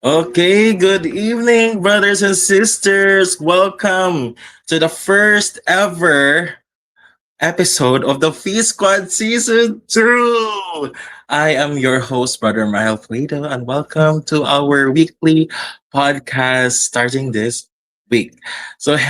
Okay, good evening, brothers and sisters. Welcome to the first ever episode of the Feast Squad Season 2. I am your host, Brother Mahel Plato, and welcome to our weekly podcast starting this week. So,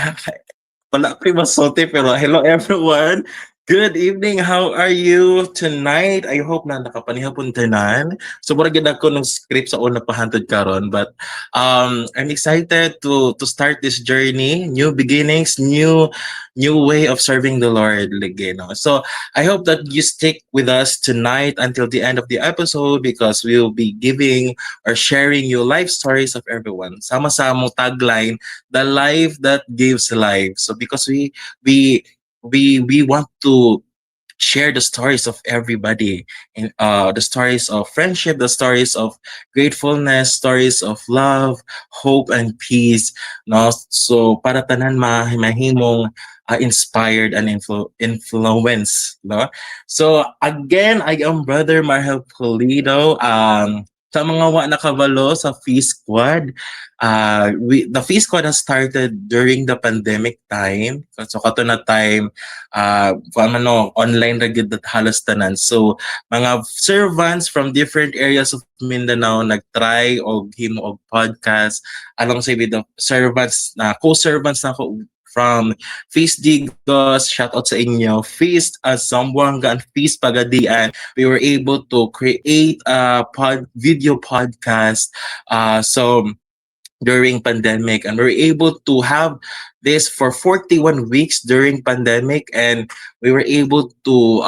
wala ko'y masulti pero hello everyone. Good evening. How are you tonight? I hope na nakapanihapon tanan. So mura gid ako ng script sa una pahantod karon but I'm excited to start this journey, new beginnings, new way of serving the Lord ligeno. So I hope that you stick with us tonight until the end of the episode because we will be giving or sharing you life stories of everyone. Sama-samong tagline, the life that gives life. So because we want to share the stories of everybody and the stories of friendship, the stories of gratefulness, stories of love, hope and peace, no? So para tanan mahimong inspired and influence, no? So again, I am Brother Marhel Pulido. Sa mga wa nakabalo sa Feast Squad, the Feast Squad has started during the pandemic time. So kato na time, kung ano, online ra gyud halos tanan. So mga servants from different areas of Mindanao nagtry og himo og podcast alongside with the servants na co-servants na ko from Feast Digos, shout out sa inyo, Feast Zamboanga and Feast Pagadian. We were able to create a video podcast. So during pandemic and we were able to have this for 41 weeks during pandemic, and we were able to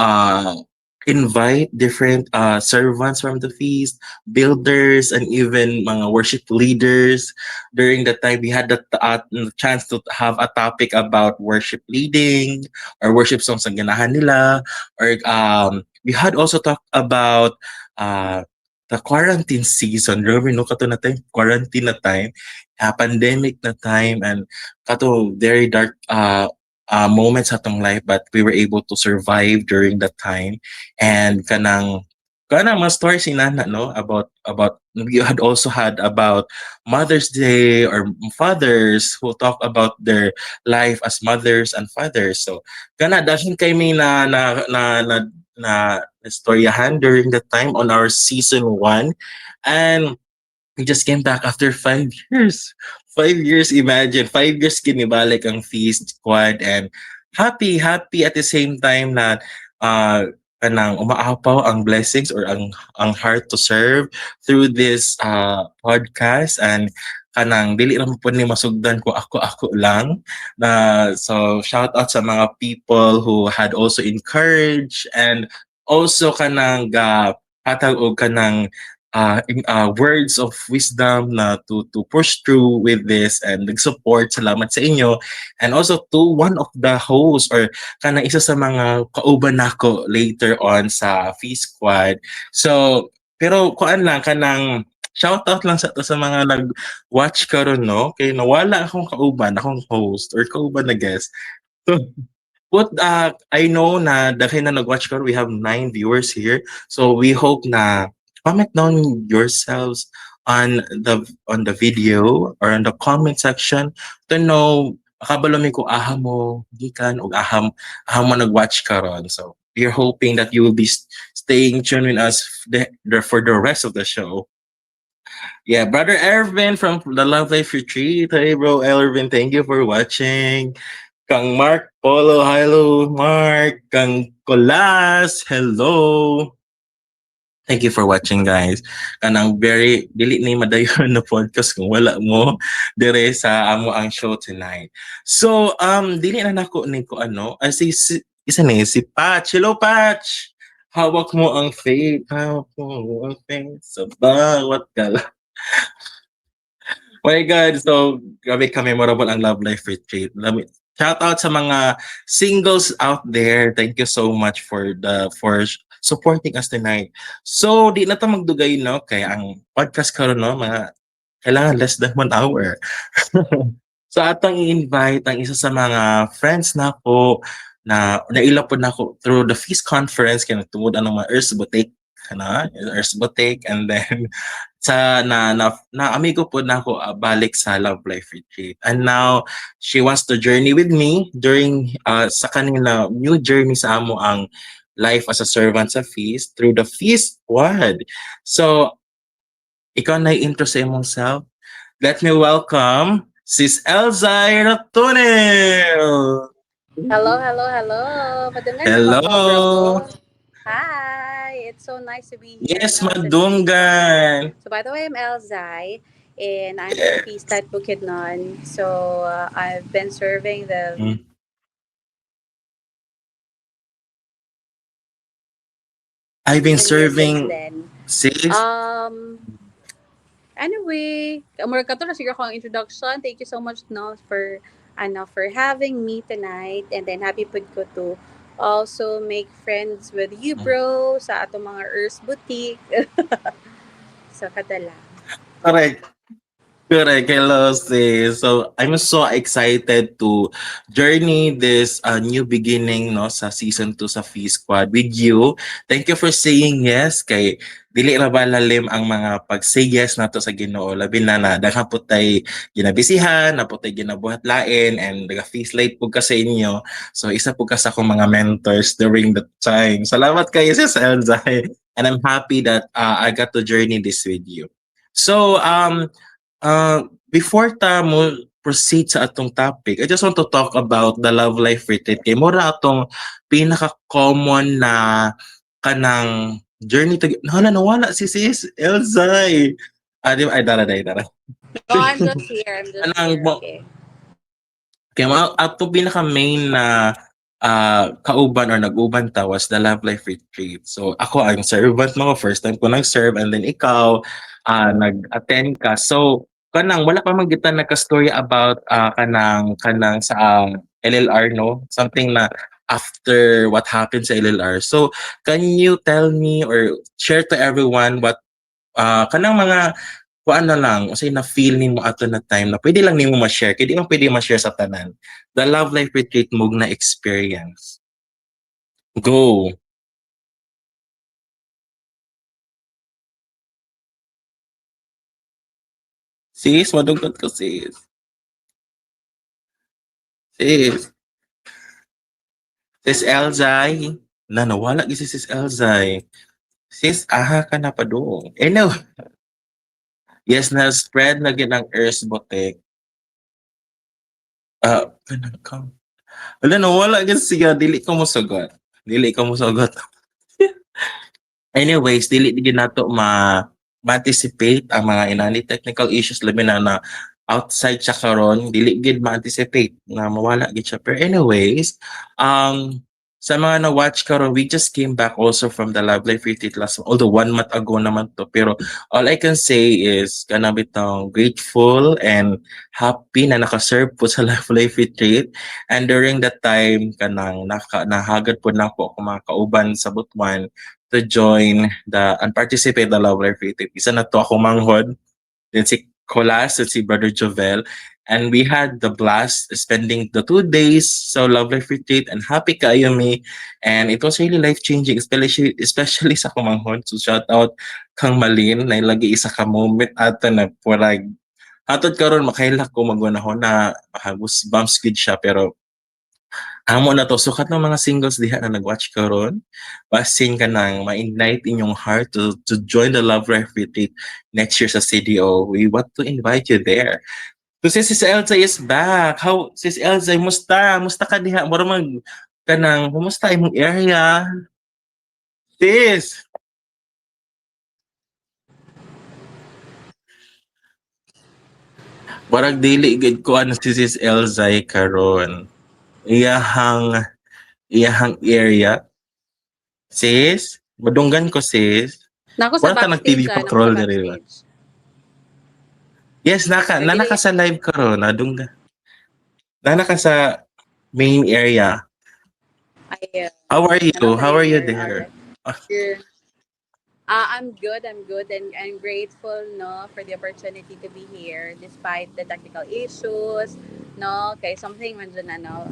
invite different servants from the feast, builders, and even mga worship leaders. During that time we had the chance to have a topic about worship leading or worship songs ang ganahan nila, or we had also talked about uh, the quarantine season. Remember, no, kato na time, quarantine na time, pandemic na time, and kato very dark moments atong life, but we were able to survive during that time. And kanang mas stories si Nana, no, about you had also had about Mother's Day or fathers who talk about their life as mothers and fathers. So kana dahil kay may na istoryahan during that time on our season 1, and we just came back after 5 years. 5 years, imagine. 5 years kinibalik ang Feast Squad, and happy at the same time na kanang umaapaw ang blessings or ang heart to serve through this podcast, and kanang dili ra po ni masugdan ko ako lang na. So shout out sa mga people who had also encouraged and also kanang hatag og kanang words of wisdom na to push through with this and nag-support. Salamat sa inyo. And also to one of the hosts or kanang isa sa mga kauban nako later on sa Feast Squad. So, pero kuan lang kanang shoutout lang sa mga nag-watch karon, no? Kay nawala akong kauban, akong host or kauban na guest. So, but I know na dahil na nag-watch ko, we have 9 viewers here. So we hope na comment down yourselves on the video or on the comment section to know kabalo mi ko aha mo gikan o aham mo nag-watch karon. So we're hoping that you will be staying tuned with us for the rest of the show. Yeah, brother Ervin from the Love Life Retreat. Hey, bro, Ervin, thank you for watching. Kang Mark Polo, hello Mark. Kang Colas, hello. Thank you for watching, guys. Kanang very dili ni madayon na podcast kung wala mo dire sa amo ang show tonight. So, dili na nako ni ko ano, isa ni si Patch. Hello Patch. Hawak mo ang faith. Hawak mo ang faith sa bawat gala. My God, so grabe ka memorable ang Love Life Retreat. Shout out sa mga singles out there. Thank you so much for supporting us tonight. So, di na ta magdugay, no? Kaya ang podcast karon, no, mga kailangan less than 1 hour. So atong i-invite ang isa sa mga friends nako na naila po nako through the Feast Conference kaya tungod ang mga Earth Boutique, and then sa na amigo po na ako balik sa Love Life Retreat. And now she wants to journey with me during sa kanila new journey sa amo ang life as a servant sa Feast through the Feast Squad. So ikaw na intro sa imong self. Let me welcome Sis Elzay Ratonel. Hello, hello, hello. Madungan naman mo, bro. Hello. Hi, it's so nice to be here Yes, no, sa Feast Squad. madunggan. So, by the way, I'm Elzai, and I'm from Yes. Feast at Bukidnon. So, I've been serving the Mm. I've been 7 years since serving then. sis. Um, Anyway, mura ka to na siguro akong introduction. Thank you so much no for having me tonight, and then happy pud ko to also make friends with you bro sa atong mga Earth Boutique. So kadala. Correct. Correct. Hello, sis. So I'm so excited to journey this new beginning no sa season 2 sa Fee Squad with you. Thank you for saying yes kay dili ra ba lalim ang mga pag-say yes nato sa Ginoo labi na daghan po tay ginabisihan, na po tay ginabuhat lain and naga feast late po ka sa inyo. So isa po ka sa akong mga mentors during that time. Salamat kayo sis Elzay. And I'm happy that I got to journey this with you. So before ta mo proceed sa atong topic, I just want to talk about the love life retreat. Kay mura atong pinaka-common na kanang journey to nawala si sis Elzay. Di ba? Ay, dara. No, I'm just here. I'm just Kanang here. Okay. kaya mga ato pinaka main na kauban or nag-uban ta was the Love Life Retreat. So ako ang servant mo, first time ko nag-serve and then ikaw nag-attend ka. So kanang wala pa man kita nagka-story about kanang sa LLR no, something na after what happened sa LLR. So can you tell me or share to everyone what kanang mga kuan na lang unsay na feel nimo ato na time na pwede lang nimo ma-share kay di man pwede ma-share sa tanan the love life retreat mo na experience. Go. Sis, madungkot ko sis. Sis. Sis Elzay. Nawala gi si sis Elzay. Sis, aha ka na pa doon. No. Yes, na spread na gid ang earth botek. Kanang ka. Wala nawala gid siya dili ko mo sagot. Dili ko mo sagot. Anyways, dili di nato ma-anticipate ang mga inani technical issues labi na outside siya karon dili gid ma-anticipate na mawala gid siya. Pero anyways, sa mga na-watch karon, we just came back also from the Love Life Retreat last although 1 month ago naman to. Pero all I can say is kana bitong grateful and happy na naka-serve po sa Love Life Retreat. And during that time kanang nahagad po na po ako mga kauban sa Butuan to join and participate the Love Life Retreat. Isa na to ako manghod. Then si Colas at si Brother Jovel. And we had the blast spending the 2 days so Love Life Retreat and happy kayo me. And it was really life-changing, especially sa kumanghod. So shout out kang Malin na ilagi isa ka moment ata na purag hatod karon makaila ko magunahon na goosebumps gid siya pero amo na to sukat ng mga singles diha na nag-watch karon. Basin ka nang ma-ignite inyong heart to join the Love Life Retreat next year sa CDO. We want to invite you there. So Sis Elsa is back. How Sis Elsa, musta? Musta ka diha? Mura mag kanang kumusta imong area? Sis, barag dili gid ko ano si Sis Elsa karon. Iyahang iyahang area. Sis, madunggan ko sis. Nako sa Wala ta nag TV backstage nako patrol sa diri ba? backstage. Yes, Ay naka dili sa live karon, nadunggan. Naka sa main area. ay How are nako you? sa How are you linear. there? Alright. I'm good. I'm good, and I'm grateful, no, for the opportunity to be here despite the technical issues, no. Okay, something man dyan, ano.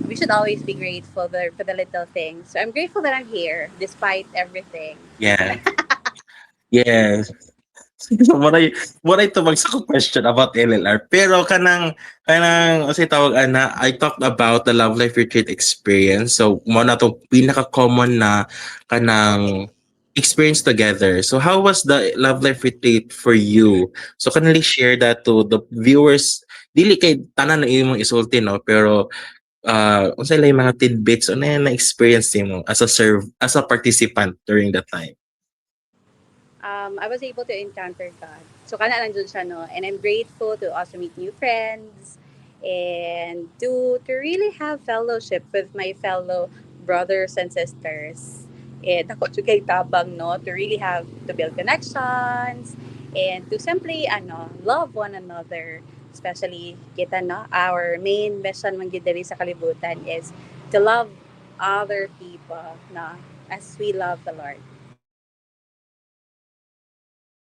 We should always be grateful for the little things. So I'm grateful that I'm here despite everything. Yeah. Yes. So walay tubag sa question about LLR. Pero kanang unsay tawag ana, I talked about the Love Life Retreat experience. So mo na to pinaka-common na kanang experience together. So how was the Love Life Retreat for you? So can you share that to the viewers? Dili kay tanan na imong isulti no, pero unsay lay mga tidbits ano yan na experience nimo as a participant during that time? I was able to encounter God. So, kana lang dun siya, no? And I'm grateful to also meet new friends and to really have fellowship with my fellow brothers and sisters. And ako to kay tabang, no? To really have, to build connections and to simply, love one another. Especially, kita, no? Our main mission man gid diri sa kalibutan is to love other people, no? As we love the Lord.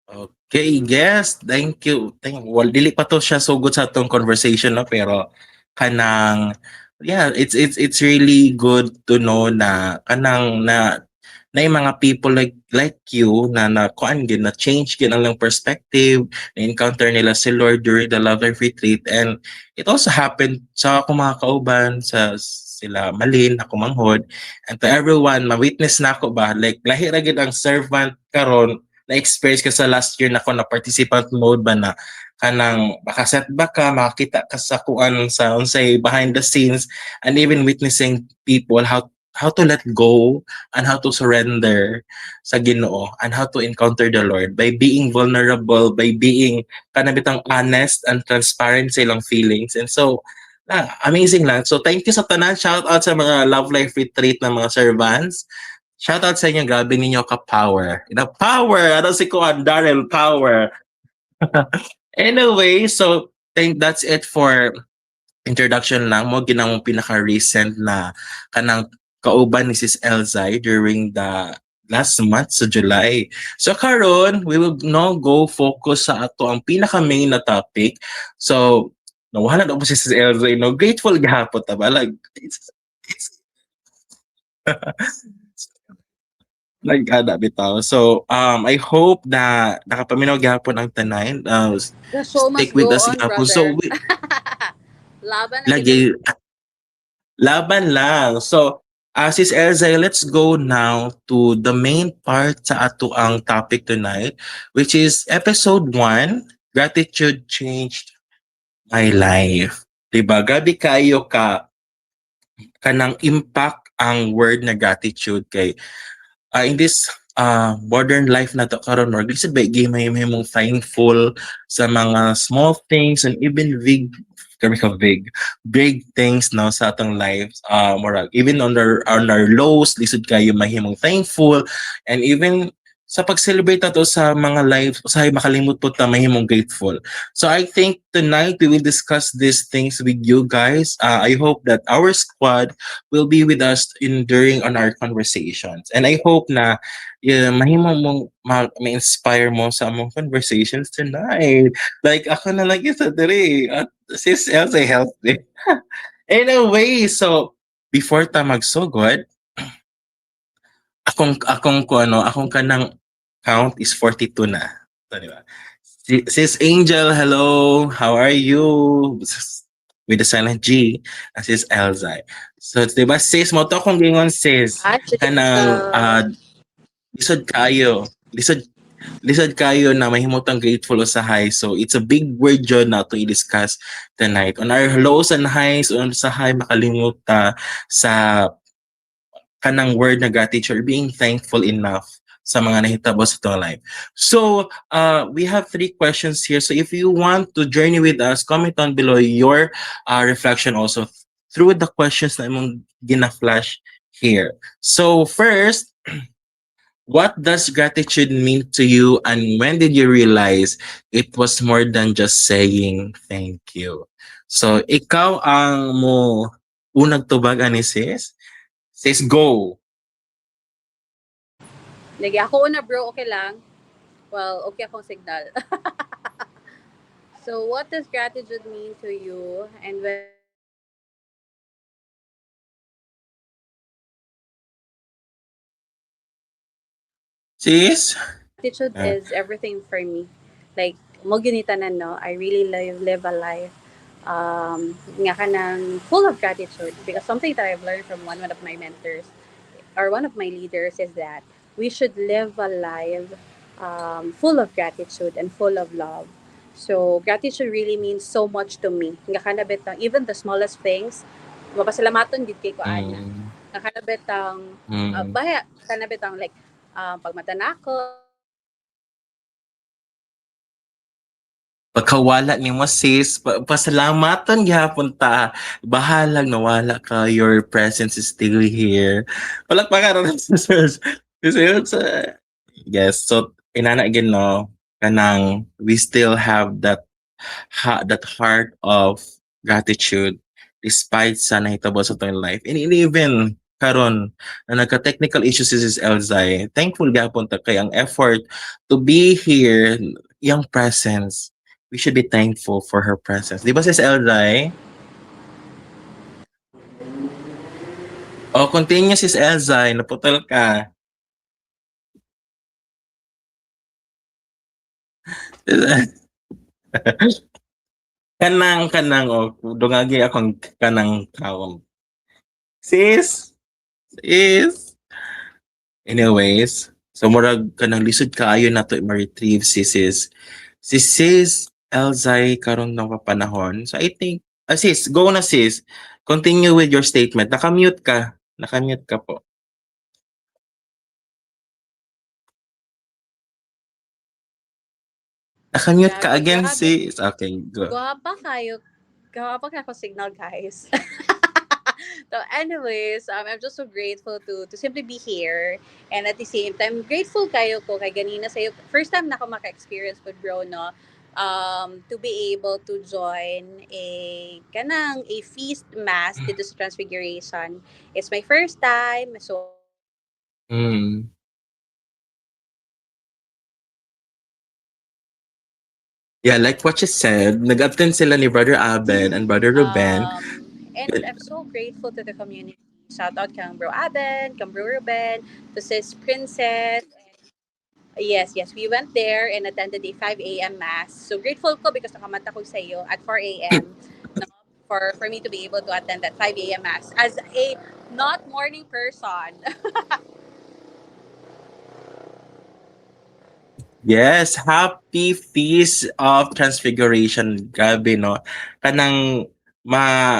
Okay, yes. Thank you. Well, dili pa to siya so good sa atong conversation no, pero kanang yeah, it's really good to know na kanang na yung mga people like you na kuan gid na change gid ang lang perspective, na encounter nila si Lord during the Love Life Retreat, and it also happened sa akong mga kauban sa sila Malin, ako manghod, and to everyone, ma-witness na ako ba like lahi ra gid ang servant karon na-experience ko sa last year na ako na participant mode ba na kanang makasetback ka, makakita ka sa kuan sa unsay behind the scenes, and even witnessing people how to let go and how to surrender sa Ginoo and how to encounter the Lord by being vulnerable, by being kanabitang honest and transparent sa ilang feelings. And so amazing lang. So thank you sa tanan. Shout out sa mga Love Life Retreat ng mga servants. Shoutout sa inyo, grabe ninyo ka-power. The power! Ano si Kuan Darrell, power. Anyway, so think that's it for introduction lang mo. Ginamong pinaka-recent na kanang kauban ni Sis Elzai during the last month sa July. So karon we will now go focus sa ato ang pinaka-main na topic. So, nawala na po si Sis Elzai, no? Grateful gahapon ta ba? Like, it's nag-ana bitaw. So, I hope na nakapaminaw gyapon ang tanan. The show Stick must with go us on, gyapon. So, brother. Laban lagi dun. lagi laban lang. So, Sis Elzay, let's go now to the main part sa ato ang topic tonight, which is episode 1, Gratitude Changed My Life. Diba? Grabe kayo kanang impact ang word na gratitude kay in this modern life na to karon or kasi ba may mong thankful sa mga small things and even kami ka big things no sa atong lives, murag even on our lows lisod kayo mahimong thankful, and even sa pag-celebrate nato sa mga lives usahay makalimot po ta mahimong grateful. So I think tonight we will discuss these things with you guys. I hope that our squad will be with us in during on our conversations. And I hope na mahimo mong ma-inspire mo sa among conversations tonight. Like ako na lang isa diri at sis Elsa help me. Anyway, so before ta magsugod, akong kanang count is 42 na. So, di ba? Sis Angel, hello. How are you? With the silent G, sis Elza. So, di ba, sis, mo to kung gingon, sis, At kanang lisod kayo. Lisod kayo na mahimutang grateful usahay. So, it's a big word yun na to i-discuss tonight. On our lows and highs, on usahay makalimut ta sa kanang word na gratitude or being thankful enough sa mga nahitabo sa itong life. So, we have 3 questions here. So, if you want to journey with us, comment down below your reflection also through the questions na imong gina-flash here. So, first, what does gratitude mean to you, and when did you realize it was more than just saying thank you? So, ikaw ang mo unang tubag ani sis? Sis, go! Lagi ako una, bro. Okay lang. Well, okay akong signal. So, what does gratitude mean to you? And when did you realize it was more than just saying thank you? Sis? Gratitude Uh, is everything for me. Like, mo ginitanan, no, I really live a life nga kanang full of gratitude, because something that I've learned from one of my mentors or one of my leaders is that we should live a life full of gratitude and full of love. So gratitude really means so much to me. Nga kanabit ang even the smallest things, mapasalamaton gid kay ko ana. Mm, Nga kanabit ang mm. baya kanabit ang like pag mata nako, Pagkawala ni mo sis, pasalamatan gyapon ta. Bahalag nawala ka, your presence is still here. Wala pa karon sis. Sis, yes, so inana again no, kanang we still have that heart of gratitude despite sa nahitabo sa tong life. And even karon na nagka-technical issues si Sis Elzay, thankful gapon ta kay ang effort to be here, yung presence. We should be thankful for her presence. Di ba Sis Elzay? O, continue Sis Elzay, naputol ka. Kanang o, dungagi akong kanang kaon. Sis, sis. Anyways, so murag kanang lisod kaayo nato ma-retrieve si sis Elzay karon ng panahon. So I think sis, go na sis. Continue with your statement. Naka-mute ka. Naka-mute ka po. Naka-mute ka grabe, again grabe. sis. Okay, go. Gwapa kayo. Gwapa kayo signal, guys. So, anyways, I'm just so grateful to simply be here. And at the same time, grateful kayo ko kay ganina sa'yo. First time na ako maka-experience with bro, no? To be able to join a feast mass dito sa Transfiguration. It's my first time. So, Mm. Yeah, like what you said, nag-attend sila ni Brother Abed and Brother Ruben. and I'm so grateful to the community. Shout out kang Bro Aben, kang Bro Ruben, to Sis Princess. Yes, yes. We went there and attended a 5 a.m. mass. So grateful ko because nakamata ko sa iyo at 4 a.m. No, for me to be able to attend that 5 a.m. mass as a not morning person. Yes, happy Feast of Transfiguration. Grabe, no? Kanang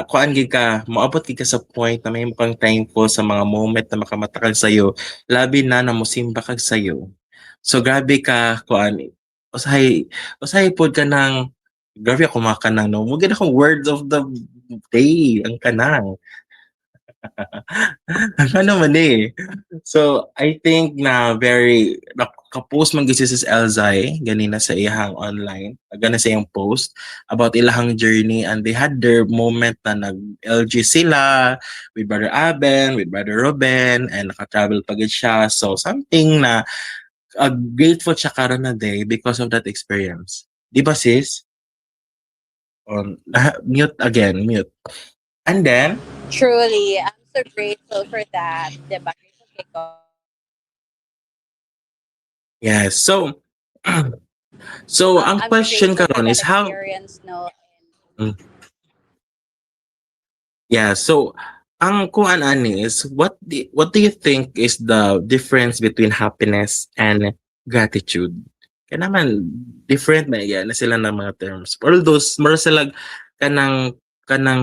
kuan gid ka, moabot gid ka sa point na may kang thankful sa mga moment na makamata kag sayo. Labi na na mosimba kag sayo. So grabe ka kuan. Usahay usahay pod ka ng grabe ako makanang no. Mugid akong words of the day ang kanang. Ano man eh. So, I think na very naka-post man gyud si Sis Elzay ganina sa iyang online, gana sa iyang post about ilahang journey and they had their moment na nag-LG sila with Brother Aben, with Brother Ruben and naka-travel pa gid siya. So, something na grateful siya karon na day because of that experience. Di ba sis? Mute again, mute. And then, Truly, I'm so grateful for that. Diba? Grateful kay God. yeah, so ang I'm question grateful for karon that is how. experience, no? Mm. Yeah, so ang kuan ani is what do you think is the difference between happiness and gratitude? Kaya naman different na yan na sila ng mga terms. Although more sila kanang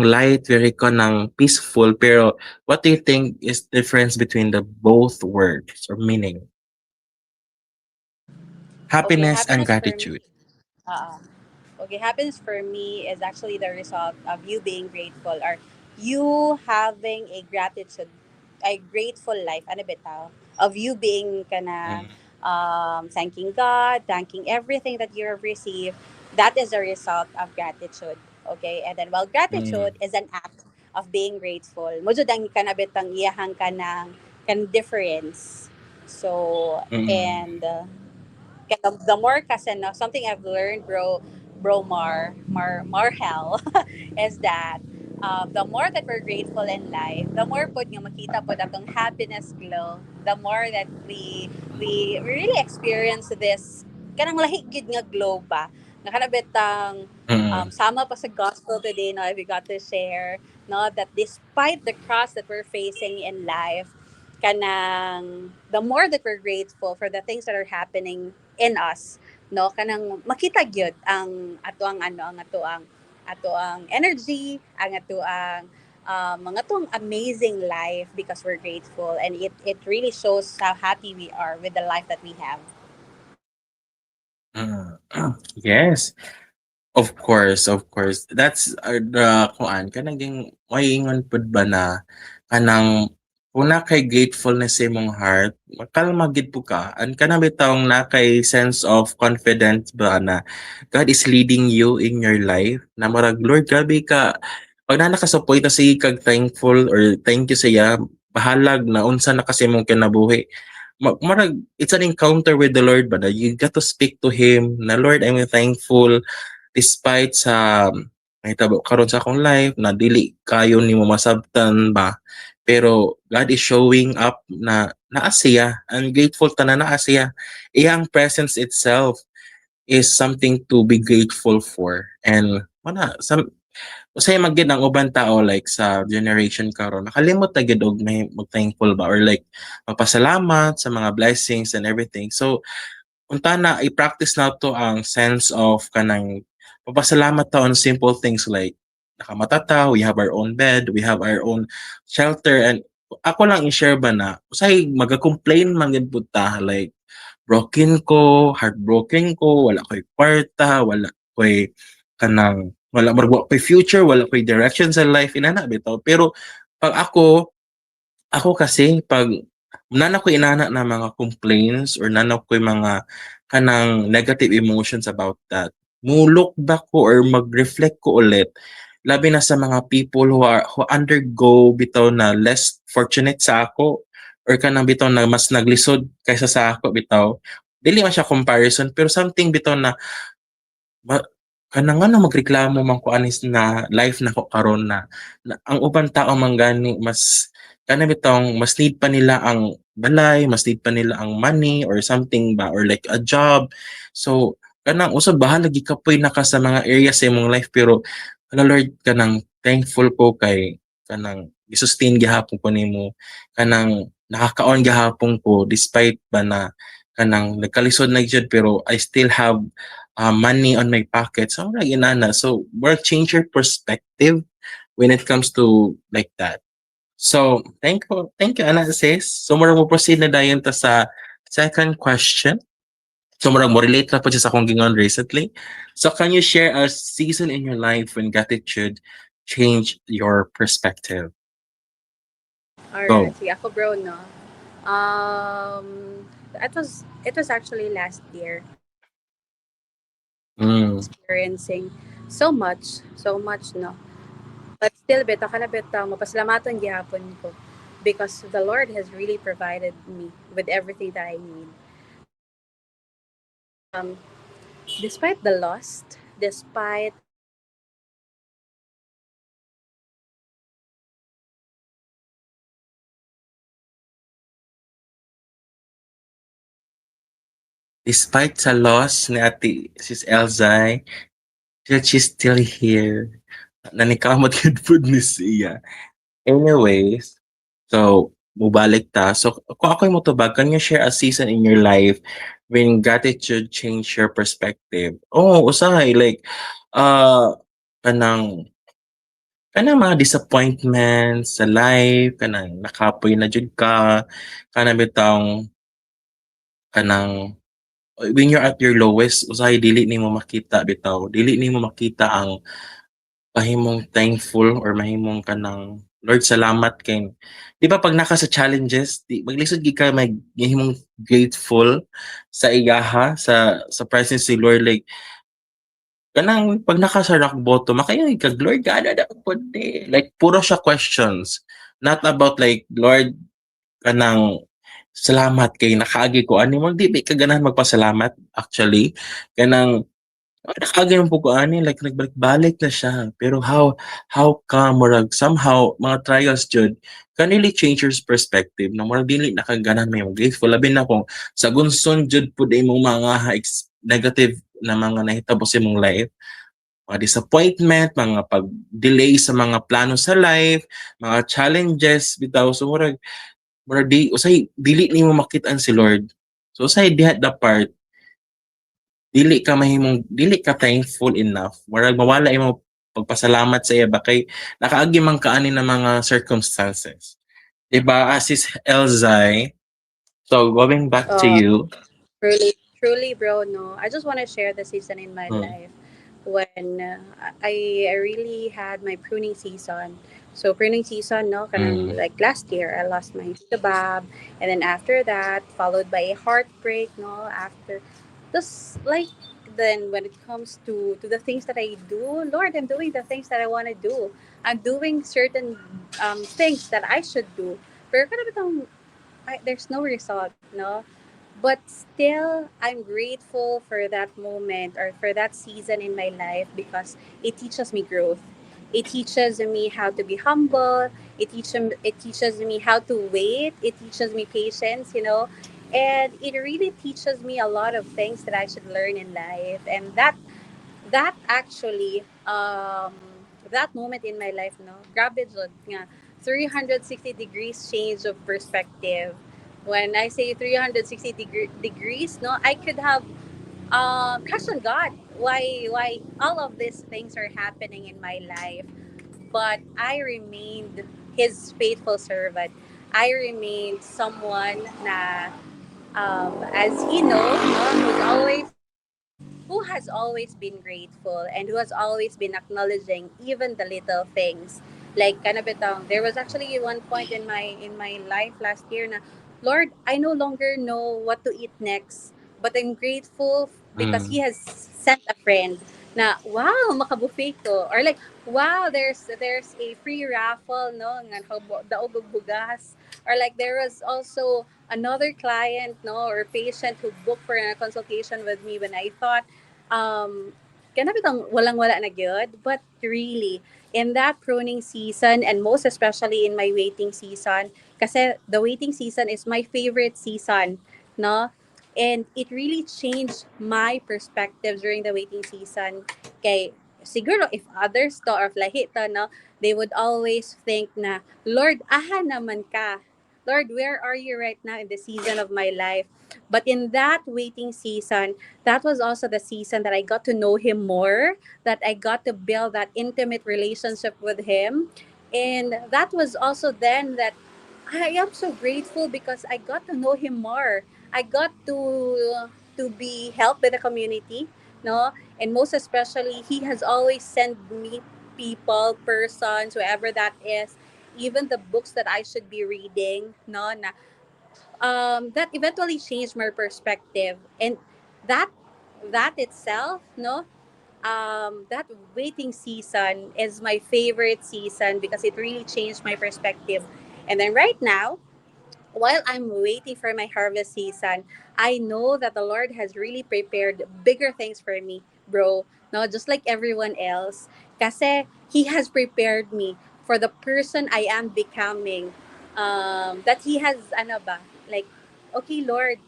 light, very kanang peaceful, pero what do you think is difference between the both words or meaning? Okay, Happiness and happiness for me. gratitude. Uh, okay, happiness for me is actually the result of you being grateful or you having a grateful life, ano bitaw, of you being kana Mm, thanking God, thanking everything that you have received. That is a result of gratitude. Okay, and then well, mm, gratitude is an act of being grateful. Mo jud ang kanabitang iyahang kan difference. So mm, and the more kasi no, something I've learned, bro Marhel, is that the more that we're grateful in life, the more po nga makita po datong happiness glow, the more that we really experience this kanang lahi gid nga glow ba nga kanabitang Mm. sama pa sa gospel today, no, we got to share, no, that despite the cross that we're facing in life, kanang the more that we're grateful for the things that are happening in us, no, kanang makita gyud ang ato ang ato ang energy, ang ato ang mga tuang amazing life because we're grateful, and it really shows how happy we are with the life that we have. Mm. Yes. Of course. That's the kuan kanang ging moingon pud ba na kanang kung na kay gratefulness sa imong heart, makalma gid pud ka and kanang bitawng na kay sense of confidence ba na God is leading you in your life na murag Lord grabe ka pag na sa point na sige kag thankful or thank you saya bahalag na unsa na kasi imong kinabuhi. Marag it's an encounter with the Lord ba na you got to speak to him na Lord I'm thankful despite sa nahitabo karon sa akong life na dili kayo nimo masabtan ba pero God is showing up na naa siya and grateful ta na naa siya. Iyang presence itself is something to be grateful for and wala usay magyud ang ubang tao like sa generation karon nakalimot na gyud og may mag-thankful ba or like magpasalamat sa mga blessings and everything. So unta na i-practice nato ang sense of kanang papasalamat ta on simple things like nakamata ta, we have our own bed, we have our own shelter and ako lang i-share ba na usay maga-complain man gid pud ta like broken ko, heartbroken ko, wala ko'y kwarta, wala ko'y kanang wala marag ko'y future, wala ko'y direction sa life inana bitaw. Pero pag ako kasi 'pag naana ko'y inana na mga complaints or naana ko'y mga kanang negative emotions about that, mo-look back ko or mag-reflect ko ulit, labi na sa mga people who undergo bitaw na less fortunate sa ako or kanang bitaw na mas naglisod kaysa sa ako bitaw. Dili man siya comparison pero something bitaw na ma kanang nga na magreklamo man ko anis na life nako karon na ang ubang tao man gani mas kana bitong mas need pa nila ang balay, mas need pa nila ang money or something ba or like a job. So kanang usab bahala gikapoy na ka sa mga areas sa imong life pero hala Lord kanang thankful ko kay kanang gi-sustain gihapon ko nimo, kanang nakakaon gihapon ko despite ba na kanang nagkalisod na gyud pero I still have money on my pocket. So, like inana. So, work change your perspective when it comes to like that. So, thank you, Ana sis. So, murag mo proceed na dayon ta sa second question. So, murag mo relate na po siya sa akong gingon recently. So, can you share a season in your life when gratitude changed your perspective? Alright, Go. sige ako bro, no. It was actually last year, Mm. experiencing so much, no. But still, beta ka na beta, mapasalamatan gihapon ko because the Lord has really provided me with everything that I need. Um, Despite the loss, despite Despite sa loss ni ate sis Elzai, that she's still here. Nanikamot yun food ni siya. Anyways, so mubalik ta. So kung ako'y motubag, can you share a season in your life when gratitude changed your perspective? Oo, usahay like kanang kanang mga disappointments sa life, kanang nakapoy na jud ka, kanang bitawng kanang when you're at your lowest, usahay dili nimo makita bitaw, dili nimo makita ang mahimong thankful or mahimong kanang Lord salamat kay 'di ba 'pag naka sa challenges maglisod gid ka maghimong grateful sa iyaha sa presence ni Lord like kanang 'pag naka sa rock bottom makaingon kag Lord gaano na pud ni like puro siya questions not about like Lord kanang salamat kay nakaagi ko ani mo di ka ganahan magpasalamat actually kanang nakagano'n po ko ani like nagbalik-balik na siya pero how ka murag somehow mga trials jud can really change your perspective na murag dili na ka ganahan may grateful labi na kung sa gunson jud pud imong mga negative na mga nahitabo sa imong life, mga disappointment, mga pag-delay sa mga plano sa life, mga challenges bitaw. So murag dili nimo makit-an si Lord. So usay diha the part dili ka thankful enough. Murag mawala imong pagpasalamat sa iya ba kay nakaagi man kaani ng mga circumstances. Diba, Sis Elzai? So going back to Uh, you. Truly, truly, bro. No, I just want to share the season in my Mm, life when I really had my pruning season. So pruning season, no, kanang mm, like last year, I lost my kebab, and then after that, followed by a heartbreak. No, after this, like then when it comes to the things that I do, Lord, I'm doing the things that I want to do. I'm doing certain things that I should do. Pero kada bitong there's no result, no, but still I'm grateful for that moment or for that season in my life because it teaches me growth. It teaches me how to be humble. It teaches me how to wait. It teaches me patience, and it really teaches me a lot of things that I should learn in life. And that actually that moment in my life, no, grabe jud nga 360 degrees change of perspective. When I say 360 degrees, no, I could have questioned God why all of these things are happening in my life, but I remained his faithful servant. I remained someone na as he knows, no, who has always been grateful and who has always been acknowledging even the little things. Like kanabitang, there was actually one point in my life last year na, Lord, I no longer know what to eat next, but I'm grateful because mm, He has sent a friend na wow makabuffet ko, or like wow there's a free raffle, no, nga daog og bugas, or like there was also another client, no, or patient who booked for a consultation with me when I thought kana bitang walang wala na gyud, but really in that pruning season, and most especially in my waiting season, kasi the waiting season is my favorite season, no, and it really changed my perspective during the waiting season. Kay siguro if others to or lahi to, no, they would always think na, Lord, aha naman ka, Lord, where are you right now in the season of my life? But in that waiting season, that was also the season that I got to know him more, that I got to build that intimate relationship with him. And that was also then that I am so grateful because I got to know him more. I got to be helped by the community, no? And most especially, he has always sent me people, persons, whoever that is, even the books that I should be reading, no, na that eventually changed my perspective, and that that itself, no, that waiting season is my favorite season because it really changed my perspective. And then right now, while I'm waiting for my harvest season, I know that the Lord has really prepared bigger things for me, bro. No, just like everyone else. Kasi He has prepared me for the person I am becoming. That He has, ano ba, like, okay, Lord,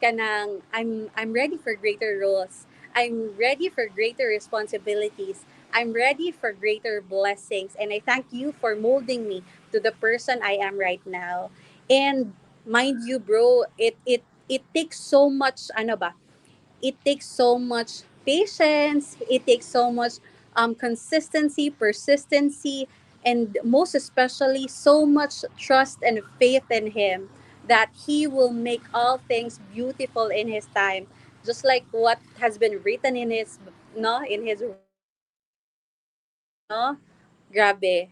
kanang I'm ready for greater roles. I'm ready for greater responsibilities. I'm ready for greater blessings, and I thank you for molding me to the person I am right now. And mind you, bro, it takes so much, ano ba, it takes so much patience, it takes so much consistency, persistency, and most especially so much trust and faith in him that he will make all things beautiful in his time, just like what has been written in his, no, in his word, no, grabe,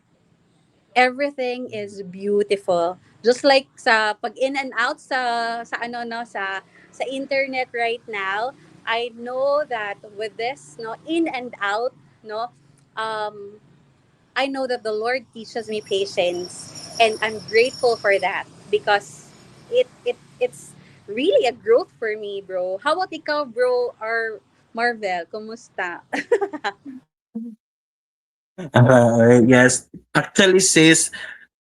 everything is beautiful. Just like sa pag in and out sa ano, no, sa internet right now, I know that with this, no, in and out, no, um I know that the Lord teaches me patience, and I'm grateful for that because it's really a growth for me, bro. How about ikaw, bro, or Marvel? Kumusta? yes. Actually, sis,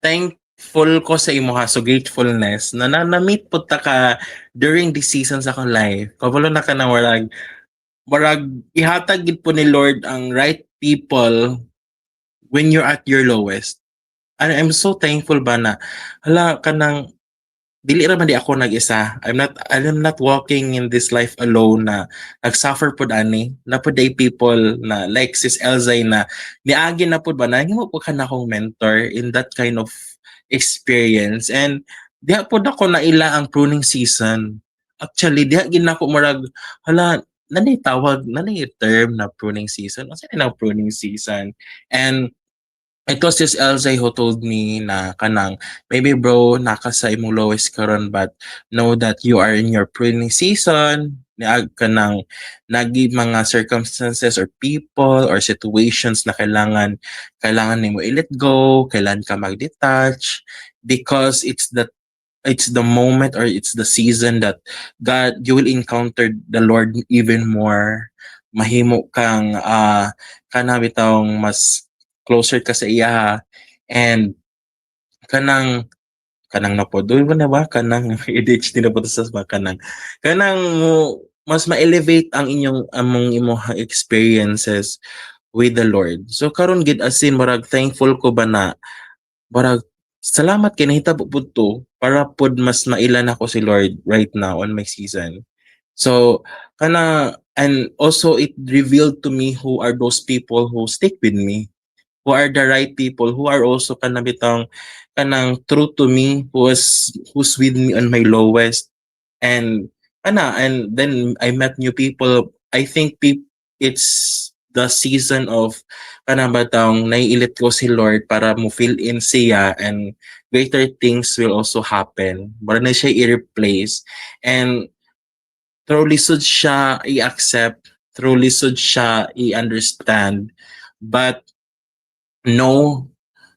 thankful ko sa imo ha. So, gratefulness. Na meet po ta ka during the seasons sa akong life. Kabalo na ka na warag. Murag ihatag gid po ni Lord ang right people when you're at your lowest. And I'm so thankful ba na hala kanang dili ra man di ako nag-isa. I'm not walking in this life alone na nagsuffer pud ani. Na pud day people na like sis Elzay na niagi na pud ba na himo po ka na akong mentor in that kind of experience. And diha pud ako naila ang pruning season. Actually diha gid nako murag hala nanay tawag nanay term na pruning season. Unsa na pruning season? And it was just Elzay who told me na kanang maybe bro naka sa imong lowest karon but know that you are in your pruning season niag kanang nagi mga circumstances or people or situations na kailangan nimo i-let go, kailangan ka mag-detach because it's the moment or it's the season that God you will encounter the Lord even more. Mahimo kang kana bitawng mas closer ka sa iya and kanang kanang napodoy mo na ba kanang ADHD na po sa ba kanang mas ma-elevate ang inyong among imong experiences with the Lord. So karon gid as in murag thankful ko ba na murag salamat kay nahitabo pud to para pud mas mailan ako si Lord right now on my season. So and also it revealed to me who are those people who stick with me, who are the right people, who are also kanang true to me, who's with me on my lowest. And then I met new people. I think it's the season of kanang batang naiilit ko si Lord para mo fill in siya and greater things will also happen. Para na siya i-replace. And truly sud siya i-accept, truly sud siya i-understand. But know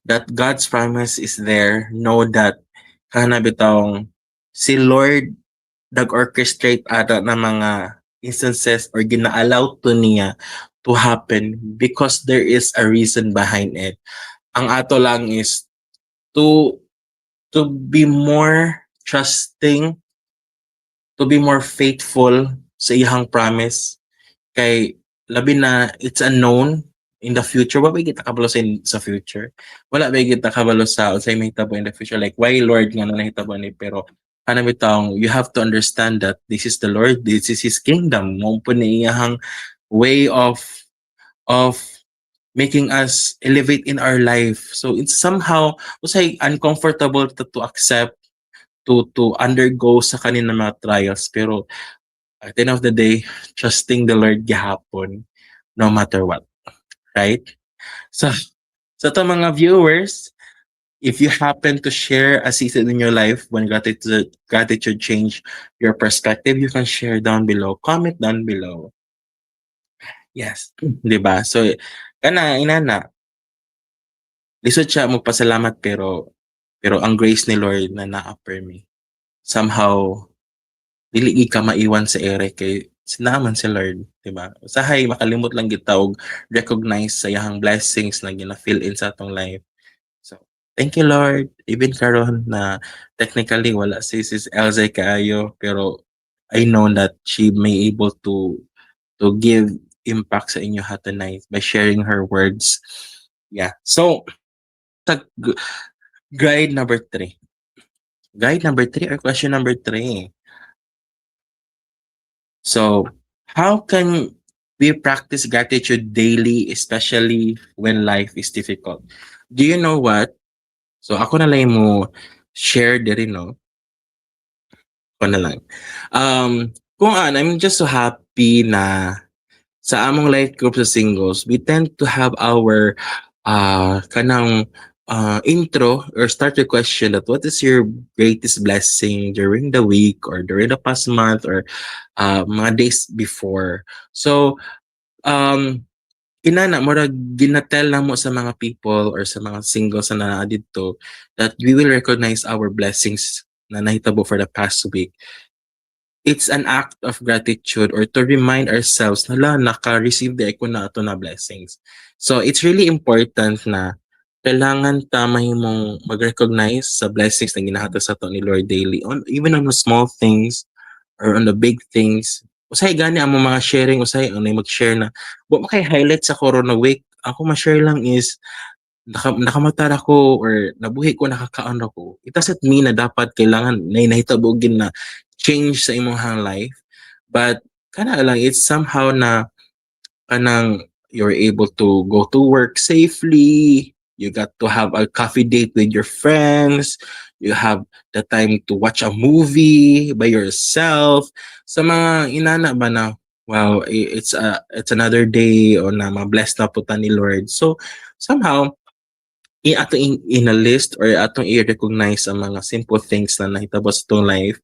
that God's promise is there. Know that kana bitawng si Lord nag-orchestrate ata ng mga instances or gina-allow to niya to happen because there is a reason behind it. Ang ato lang is to to be more trusting, to be more faithful sa iyang promise kay labi na it's unknown in the future. Wa ba kita kabalo sa future? Wala ba kita kabalo sa unsay mahitabo in the future? Like why Lord nga na nahitabo ni pero ano bitang you have to understand that this is the Lord, this is His kingdom. Mo po ni iyang way of making us elevate in our life. So it's somehow usay uncomfortable to accept to undergo sa kanina mga trials pero at the end of the day trusting the Lord gihapon no matter what, right? So to mga viewers, if you happen to share a season in your life when gratitude change your perspective, you can share down below. Comment down below. Yes, 'di ba? So kana inana, lisod siya magpasalamat pero ang grace ni Lord na naa-per me. Somehow dili gid ka maiwan sa ere kay sinaman si Lord, 'di ba? Usahay makalimot lang gid ta og recognize sa iyang blessings na gina-fill in sa atong life. So, thank you Lord. Even karon na technically wala si Sis Elzay kaayo pero I know that she may able to give impact sa inyo ha tonight by sharing her words. Yeah. So, tag guide number 3. Guide number 3 or question number 3. So, how can we practice gratitude daily especially when life is difficult? Do you know what? So, ako na lang mo share diri no. Ako na lang. Kung I'm just so happy na sa among life group sa singles, we tend to have our kanang intro or start your question that what is your greatest blessing during the week or during the past month or mga days before. So, inana murag ginatel na mo sa mga people or sa mga singles na naa didto that we will recognize our blessings na nahitabo for the past week. It's an act of gratitude or to remind ourselves na naka-receive di ako na ato na blessings. So it's really important na kailangan ta mahimong mag-recognize sa blessings na ginahatag sa ato ni Lord daily on even on the small things or on the big things. usay gani ang mga sharing usay ang mag-share na wa mo kay highlight sa Corona Week. Ako ma-share lang is nakamatar ako or nabuhi ko nakakaon ako. It doesn't mean na dapat kailangan na nahitabo gid na change sa imong life. But kana lang it's somehow na kanang you're able to go to work safely. You got to have a coffee date with your friends. You have the time to watch a movie by yourself. Sa mga inana ba na, wow, it's another day o na ma-bless na po ta ni Lord. So somehow ato in a list or atong i-recognize ang mga simple things na nahitabo sa itong life.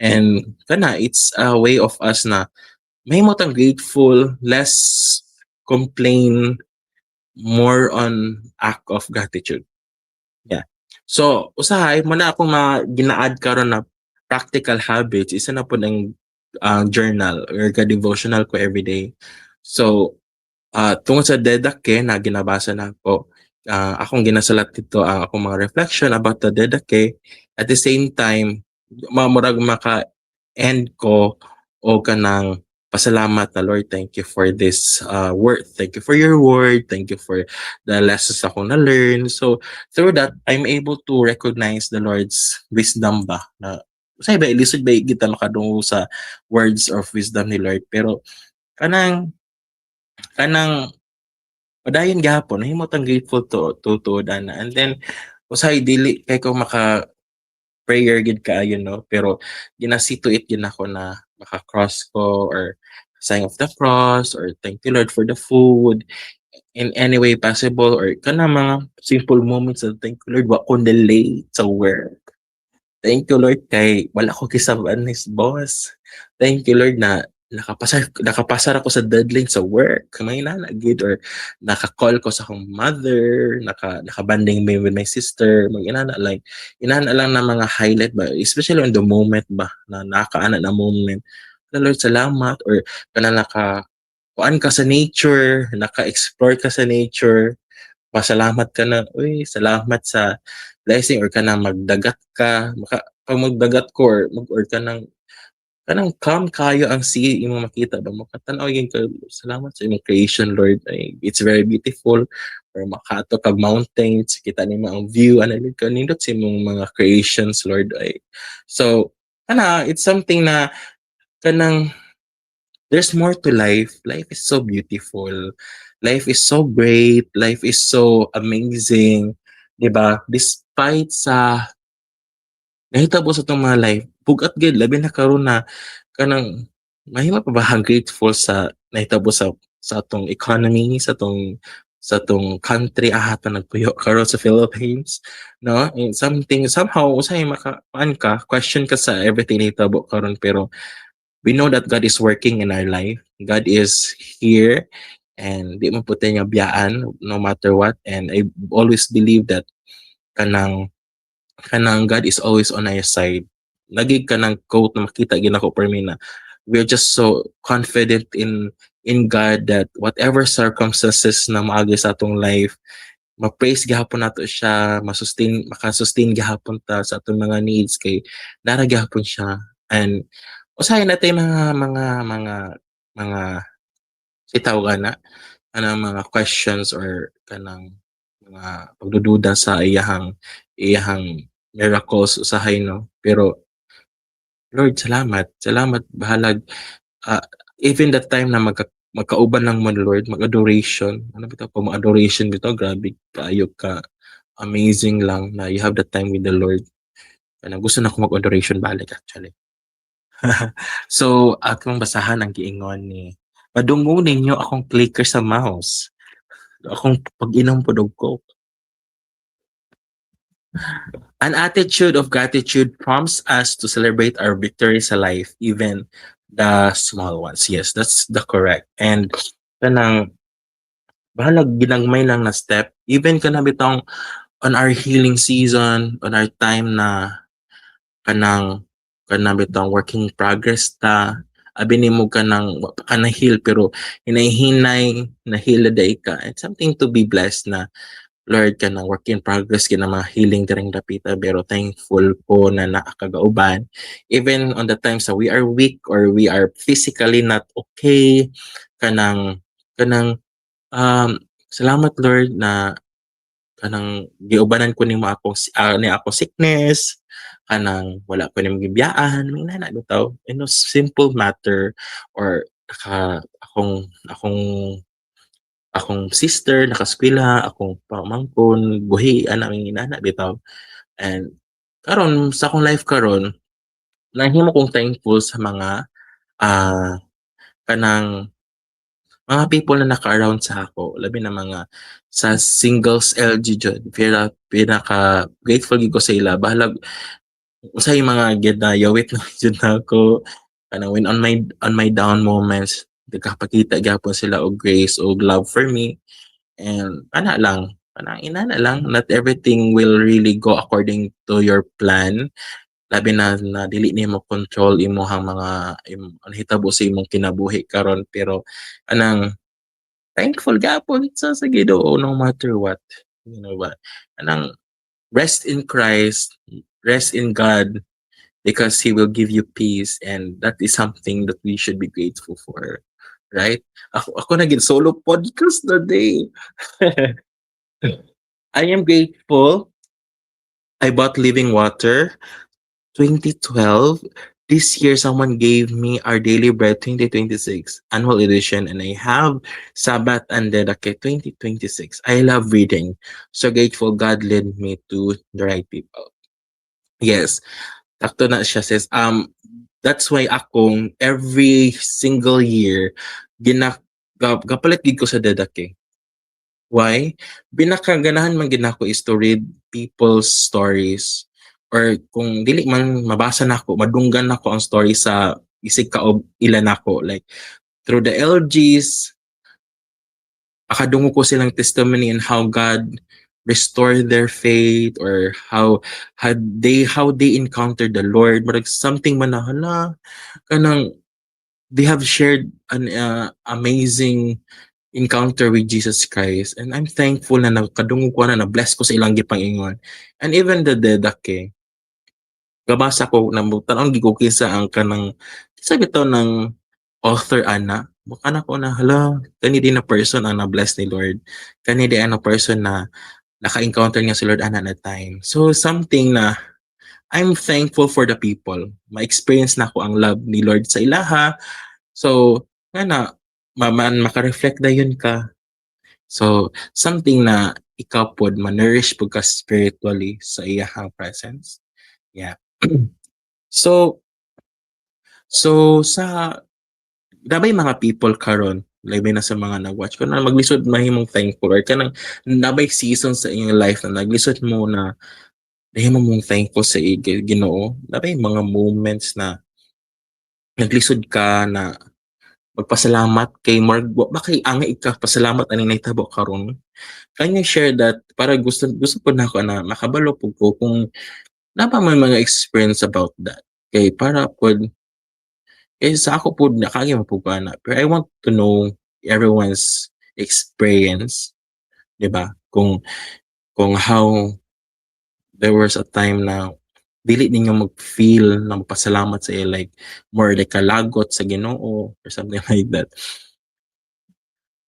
And kana it's a way of us na may mo tang grateful, less complain, more on act of gratitude. Yeah. So, usahay, mana akong gina-add karon na practical habits, isa na po ng journal or devotional ko everyday. So, tungod sa Dedake na ginabasa na ko, akong ginasalat dito ang akong mga reflection about the Dedake. At the same time, murag maka-end ko o kanang pasalamat na Lord, thank you for this word. Thank you for your word. Thank you for the lessons akong na-learn. So, through that, I'm able to recognize the Lord's wisdom ba na sa iba, ilisod ba kita makadungo sa words of wisdom ni Lord. Pero kanang padayon gihapon nahimot ang grateful to ana. And then usahay dili kay ko maka prayer gid kaayo no, pero ginasituit gid ako na maka-cross ko or sign of the cross or thank you Lord for the food in any way possible or kana mga simple moments of thank you Lord wa ko delay sa work. Thank you Lord kay wala ko kisaban ni boss. Thank you Lord na nakapasar ako sa deadline sa work. May na gid or naka-call ko sa akong mother, nakabanding me with my sister, like inana lang na mga highlight ba, especially on the moment ba na nakaana na moment. Na Lord salamat or kana kuan ka sa nature, naka-explore ka sa nature, pasalamat ka na, uy, salamat sa blessing or kanang magdagat ka, pag magdagat ko or mag-or ka ng kanang calm kayo ang sea imong makita ba makatan-aw gyud ka salamat sa imong creation Lord ay it's very beautiful or makaato kag mountains kita nimo ang view ana ka nindot sa imong mga creations Lord ay so it's something na kanang there's more to life. Life is so beautiful. Life is so great. Life is so amazing. 'Di ba? Despite sa nahitabo sa itong mga life, bugat gid labi na karon na kanang mahimo pa ba grateful sa nahitabo sa atong economy, sa atong country ahaton nagpuyo karon sa Philippines, no? And something somehow usahay question ka sa everything nahitabo karon pero we know that God is working in our life. God is here and di man puti niya biyaan no matter what. And I always believe that kanang God is always on our side. Lagi kanang quote na makita ginako per me na we're just so confident in God that whatever circumstances na maagi sa atong life, ma-praise gihapon nato siya, maka-sustain gihapon ta sa atong mga needs kay nara gihapon siya. And usahay natin mga sitaw gana kanang mga questions or kanang mga pagdududa sa iyahang miracles usahay no. Pero Lord salamat bahalag ah, even that time na magkauban lang mo Lord mag-adoration. Ano bitaw ko mag-adoration bitaw grabe kaayo ka amazing lang na you have the time with the Lord. Kanang gusto na ko mag-adoration balik actually. So, akong basahan ang giingon ni padunggo ninyo akong clicker sa mouse. Akong pag-inom pod og Coke. An attitude of gratitude prompts us to celebrate our victories in life, even the small ones. Yes, that's the correct. And kanang bahalag ginagmay lang na step, even kana bitong on our healing season, on our time na kanang bitong working progress ta abi nimo kanang wa pa ka na heal pero hinay-hinay na heal day ka it's something to be blessed na Lord kanang work in progress kinang mga healing direng dapita pero thankful ko na nakakagauban even on the times that we are weak or we are physically not okay kanang salamat Lord na kanang giubanan ko nimo ni ako sickness kanang wala ko nimo gibiyaan may nana bitaw simple matter or akong akong akong sister nakaskwela akong pamangkon buhi ana may inana bitaw and karon sa akong life karon nahimo kong thankful sa mga kanang mga people na naka-around sa ako labi na mga sa singles LG jud pinaka-grateful gid ko sa ila bahalag usay mga gidayawit na jud nako kanang when on my down moments nagkapakita gyapon sila og grace og love for me and ana lang kanang inana lang not everything will really go according to your plan labi na dili nimo control imong mga ang hitabo sa imong kinabuhi karon pero anang thankful gapon sa Ginoo no matter what. You know ba? Anang rest in Christ, rest in God because He will give you peace and that is something that we should be grateful for. Right? Ako naging solo podcast na day. I am grateful I bought living water 2012. This year, someone gave me Our Daily Bread 2026 annual edition, and I have Sabbath and Dedake 2026. I love reading. So grateful God led me to the right people. Yes, takto na siya says, that's why akong every single year, gapalit gid ko sa Dedake. Why? Binakaganahan man gid nako is to read people's stories or kung dili man mabasa nako, madunggan nako ang story sa isig kaob ilan nako like through the LGs, akadungog ko silang testimony and how God restored their faith or how they encountered the Lord. But something man na hala kanang they have shared an amazing encounter with Jesus Christ and I'm thankful na nakadungog ko na bless ko sa ilang gipangingon and even the dedake gabasa ko na tanong gi ko kisa ang kanang sa bitaw ng author ana makana ko na hala kani din na person ang na-bless ni Lord kani din na person na naka-encounter niya si Lord ana na time so something na I'm thankful for the people ma-experience na ko ang love ni Lord sa ilaha so nga maman maka-reflect dayon ka. So, something na ikaw pod ma-nourish pud ka spiritually sa iyahang presence. Yeah. So sa dabay mga people karon labi na sa mga nag-watch ko na maglisod mahimong thankful or kanang nabay season sa inyong life na naglisod mo na nahimo mong thankful sa Ginoo. Nabay mga moments na naglisod ka na magpasalamat kay Mark wa kay angay ka pasalamat ani nahitabo karon. Can you share that para gusto po na ako na makabalo po ko kung napa may mga experience about that. Kay para pod sa ako pod nakagi man po ana pero I want to know everyone's experience, 'di ba? Kung how there was a time na dili ninyo mag-feel na magpasalamat sa iya like more like kalagot sa Ginoo or something like that.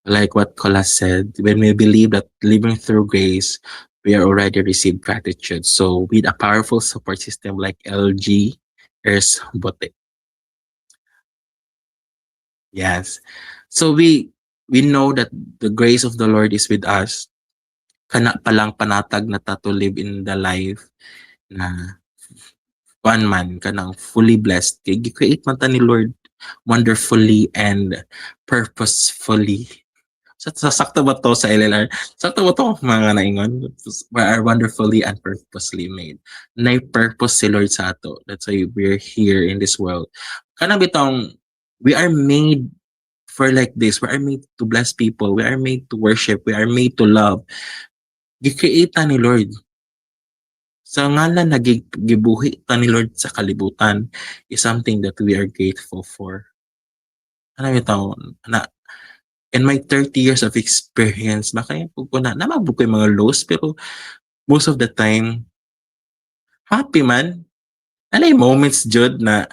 Like what Kola said, when we believe that living through grace, we are already received gratitude. So with a powerful support system like LG, there's Bote. Yes. So we know that the grace of the Lord is with us. Kana palang panatag na to live in the life na one man kanang fully blessed. Kay gi-create man ta ni Lord wonderfully and purposefully. Sakto ba to sa LLR? Sakto ba to mga naingon? We are wonderfully and purposely made. Nay purpose si Lord sa ato. That's why we're here in this world. Kanang bitong we are made for like this. We are made to bless people. We are made to worship. We are made to love. Gi-create ta ni Lord. Sa ngalan na gibuhi ta ni Lord sa kalibutan is something that we are grateful for. Ano bitaw na in my 30 years of experience, makaya po ko na namabog ko yung mga lows, pero most of the time, happy man. Anay moments jud na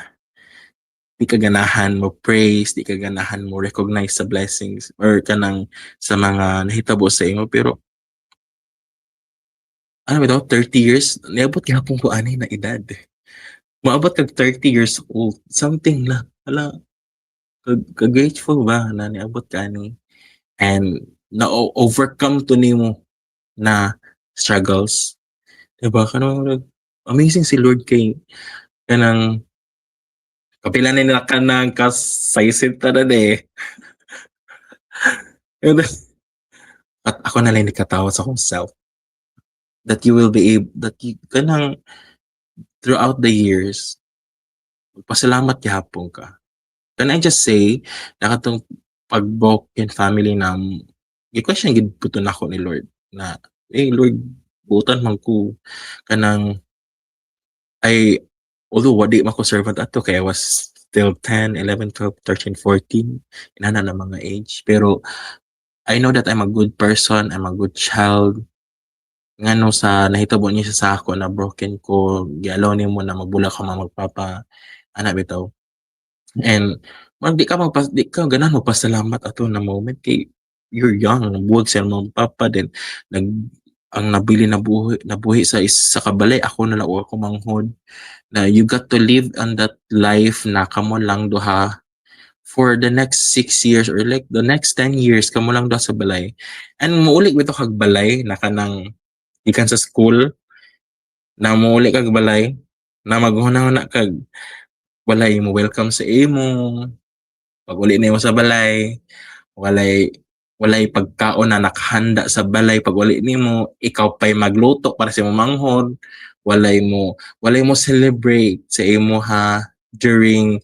di ka ganahan mo praise, di ka ganahan mo recognize sa blessings or kanang sa mga nahitabo sa imo, pero ano ba daw 30 years niabot gyapon ko ani na edad. Moabot kag 30 years old, something na hala ka-grateful ba na niabot ka ani and na-overcome to nimo na struggles. 'Di ba kanang amazing si Lord kay kanang kapila na nila kanang kasaysid ta na eh. At ako na lang nikatawa sa akong self that you will be able that you kanang throughout the years magpasalamat gihapon ka. Can I just say na katong pag-broken family na gi-question gid puto nako ni Lord na Lord butan man ko kanang I although wadi man ko servant ato kay I was still 10, 11, 12, 13, 14 inana na mga age, pero I know that I'm a good person, I'm a good child. Ngano sa nahitabo niya sa ako na broken ko, gi-allow nimo na magbula ka magpapa ana bitaw. And di ka di ka ganahan magpasalamat ato na moment kay you're young, buwag sa imong papa din nag ang nabili na buhi sa kabalay ako na lang o ako manghod na you got to live on that life na kamo lang duha for the next 6 years or like the next 10 years kamo lang duha sa balay. And muulik bitaw kag balay na kanang ikan sa school na muli kag balay na maghuna-huna kag balay mo welcome sa imo pag uli nimo sa balay walay walay pagkaon na nakahanda sa balay pag uli nimo ikaw pay magluto para sa imong manghod walay mo celebrate sa imo ha during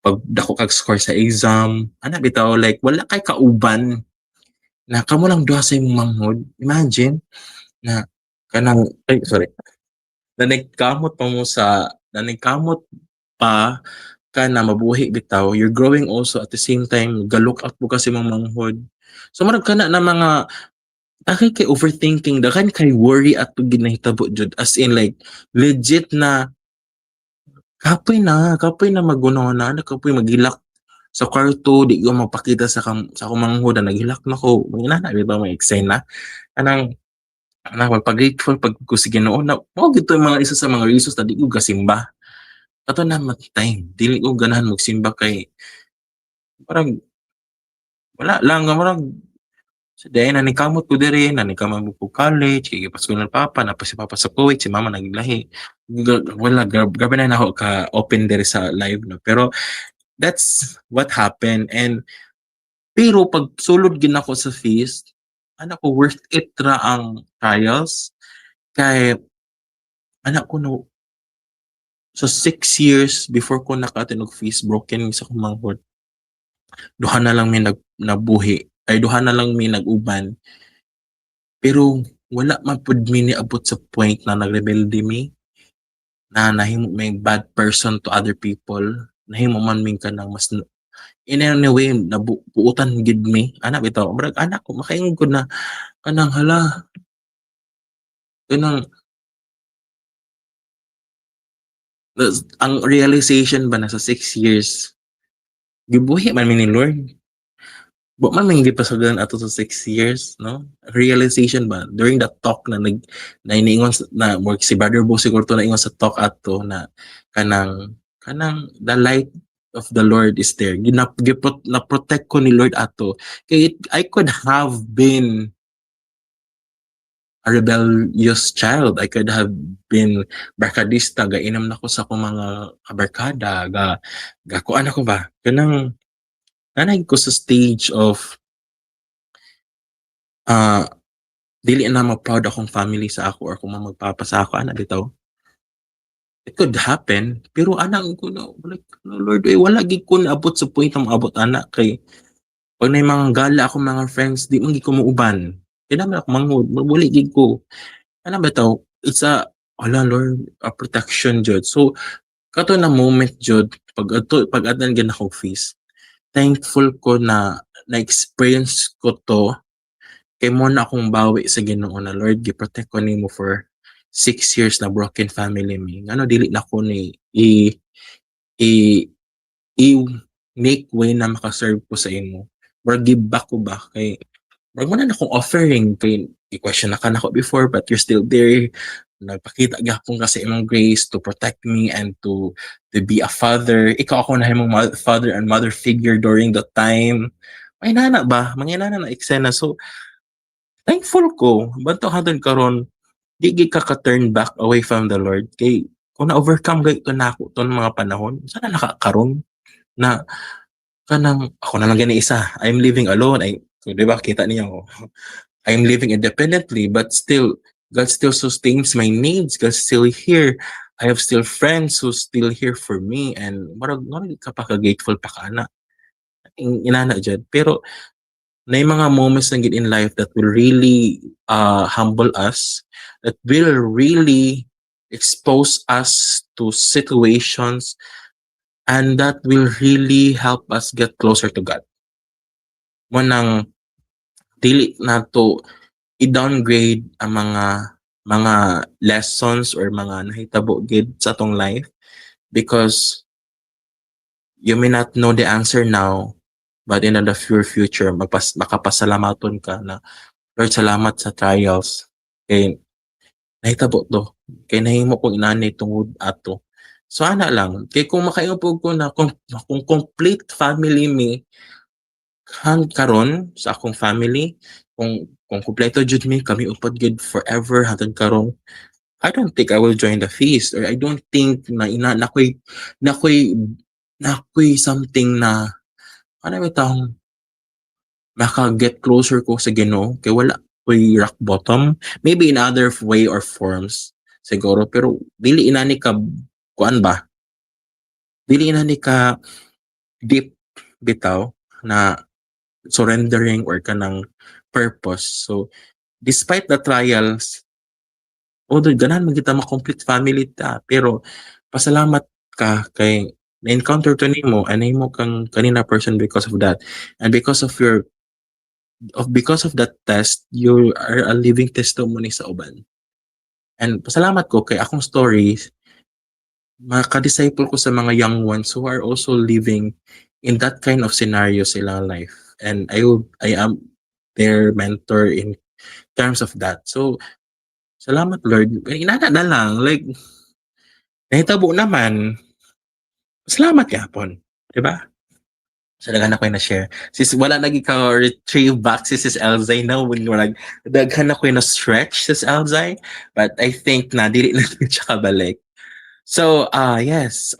pag dako kag score sa exam ana bitaw like wala kay kauban na kamo lang duha sa imong manghod. Imagine na kanang ay sorry na nagkamot pa ka na mabuhi bitaw, you're growing also at the same time ga-look up mo kasi mong manghod. So murag kana na mga akay kay overthinking dakan kay worry at ginahitabo jud as in like legit na kapoy na magunahon na kapoy maghilak sa kwarto di ko mapakita sa akong manghod na naghilak na ko. Mga na ba may excited na anang magpa-grateful pag ko sa Ginoo na mao gito yung mga isa sa mga reasons na di ko gasimba. Ato na time dili ko ganahan magsimba kay parang wala lang nga marang sa day na nikamot ko diri na nikamot ko college kay gipasko ng papa na pa si papa sa Kuwait si mama naglahi wala grabe na ako ka open diri sa live no pero that's what happened and pero pag sulod gid nako sa feast anak ko worth it ra ang trials kay anak ko no so 6 years before ko naka-attend og feast broken sa akong manghod duha na lang may nabuhi ay duha na lang may nag-uban pero wala man pud mi niabot sa point na nagrebelde mi na nahimo may bad person to other people nahimo man mi kanang mas in any way nabuutan gid mi ana bitaw murag anak ko makaingon ko na kanang hala kanang ang realization ba na sa 6 years gibuhi man mi ni Lord. Wa man man gipasagan ato sa 6 years, no? Realization ba during that talk na na iniingon na work si Brother Bo siguro to na ingon sa talk ato na kanang the light of the Lord is there. Na protect ko ni Lord ato. Kay I could have been a rebellious child. I could have been barkadista, gainom na ko sa akong mga kabarkada, ga kuan ako ba? Kanang nanay ko sa stage of ah dili na ma-proud akong family sa ako or kung magpapa sa ako ana bitaw. It could happen pero ana ko na like Lord wala gid ko naabot sa point na moabot ana kay pag may mga gala akong mga friends di man gid ko muuban. Kinahanglan ako manghod, wali gid ko. Ana bitaw it's a hala Lord a protection jud. So kato na moment jud pag attend gid ako feast. Thankful ko na na-experience ko to kay mo na akong bawi sa Ginoo na Lord gi-protect ko nimo for 6 years na broken family me. Ano dili na ko ni i i make way na makaserve ko sa imo. Or give back ko ba kay wag mo na akong offering kay i-question na ka nako before but you're still there. Nagpakita gyapon ka sa imong grace to protect me and to be a father. Ikaw ako na himong father and mother figure during the time. Ay nana ba? Manginana na eksena. So thankful ko. Banto hangtod karon di gid ka turn back away from the Lord kay kung na-overcome gayud to nako ton mga panahon sana nakakaron na kanang ako na lang gani isa. I'm living alone. Ay, so, di ba kita niya ko. I'm living independently but still God still sustains my needs. God's still here. I have still friends who still here for me and marag ka pa ka grateful pa kana. Inana jud. Pero na mga moments na gid in life that will really humble us, that will really expose us to situations and that will really help us get closer to God. Mo nang dili nato i-downgrade ang mga lessons or mga nahitabo gid sa atong life because you may not know the answer now but in the future makapasalamaton ka na Lord salamat sa trials kay nahitabo to kay nahimo kong inanay tungod ato. So ana lang kay kung makaingpog ko na kung complete family me karon sa akong family kung kumpleto jud mi kami upod gid forever hangtod karon I don't think I will join the feast or I don't think na nakoy something na ano ba tawag maka-get closer ko sa Ginoo kay wala ko'y rock bottom. Maybe in other way or forms siguro pero dili inani ka kuan ba? Dili inani ka deep bitaw na surrendering or kanang purpose. So despite the trials, although ganahan man kita ma-complete family ta pero pasalamat ka kay na-encounter to nimo and nahimo kang kanina person because of that. And because of that test, you are a living testimony sa uban. And pasalamat ko kay akong stories, maka-disciple ko sa mga young ones who are also living in that kind of scenario sa ilang life. And I am their mentor in terms of that. So, salamat Lord. Inana na lang, like, nahitabo naman, salamat yapon. Diba? So, daghan ako na share. Sis, wala lagi ka retrieve back si Sis Elzay na when we're like, daghan ako na stretch Sis Elzay. But I think na, dili na siya kabalik. So, yes,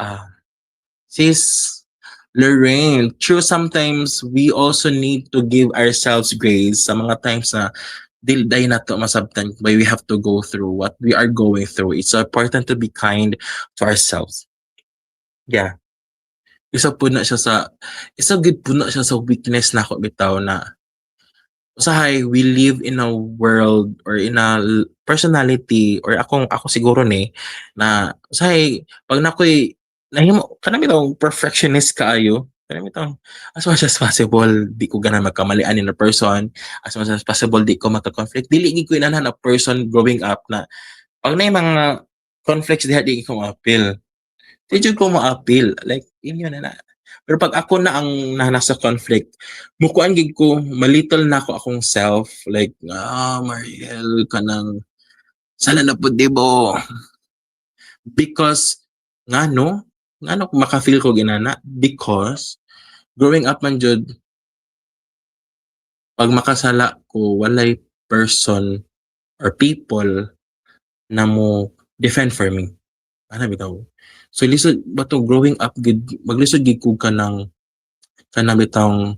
Sis Lorraine, true sometimes we also need to give ourselves grace sa mga times na dili na to masabtan why we have to go through what we are going through. It's important to be kind to ourselves. Yeah. Isa gid po na siya sa weakness na ako bitaw na usahay we live in a world or in a personality or ako siguro ni na usahay pag nakoy nahimo kanami taw perfectionist kaayo kanami taw as much as possible di ko gana magkamalian in a person as much as possible di ko magka-conflict dili gid ko inanan a person growing up na pag na mga conflicts diha di ko ma-appeal di jud ko ma-appeal like inyo na pero pag ako na ang nasa conflict, mukuan gid ko, malittle na ako akong self. Like, Mariel, kanang, sala na po, di bo? Because, nga no, maka-feel ko ginana. Because, growing up man jud, pag makasala ko, walay person or people na mo defend for me. Ano bitaw? So, lisod, bato growing up, maglisod gid ko kanang bitang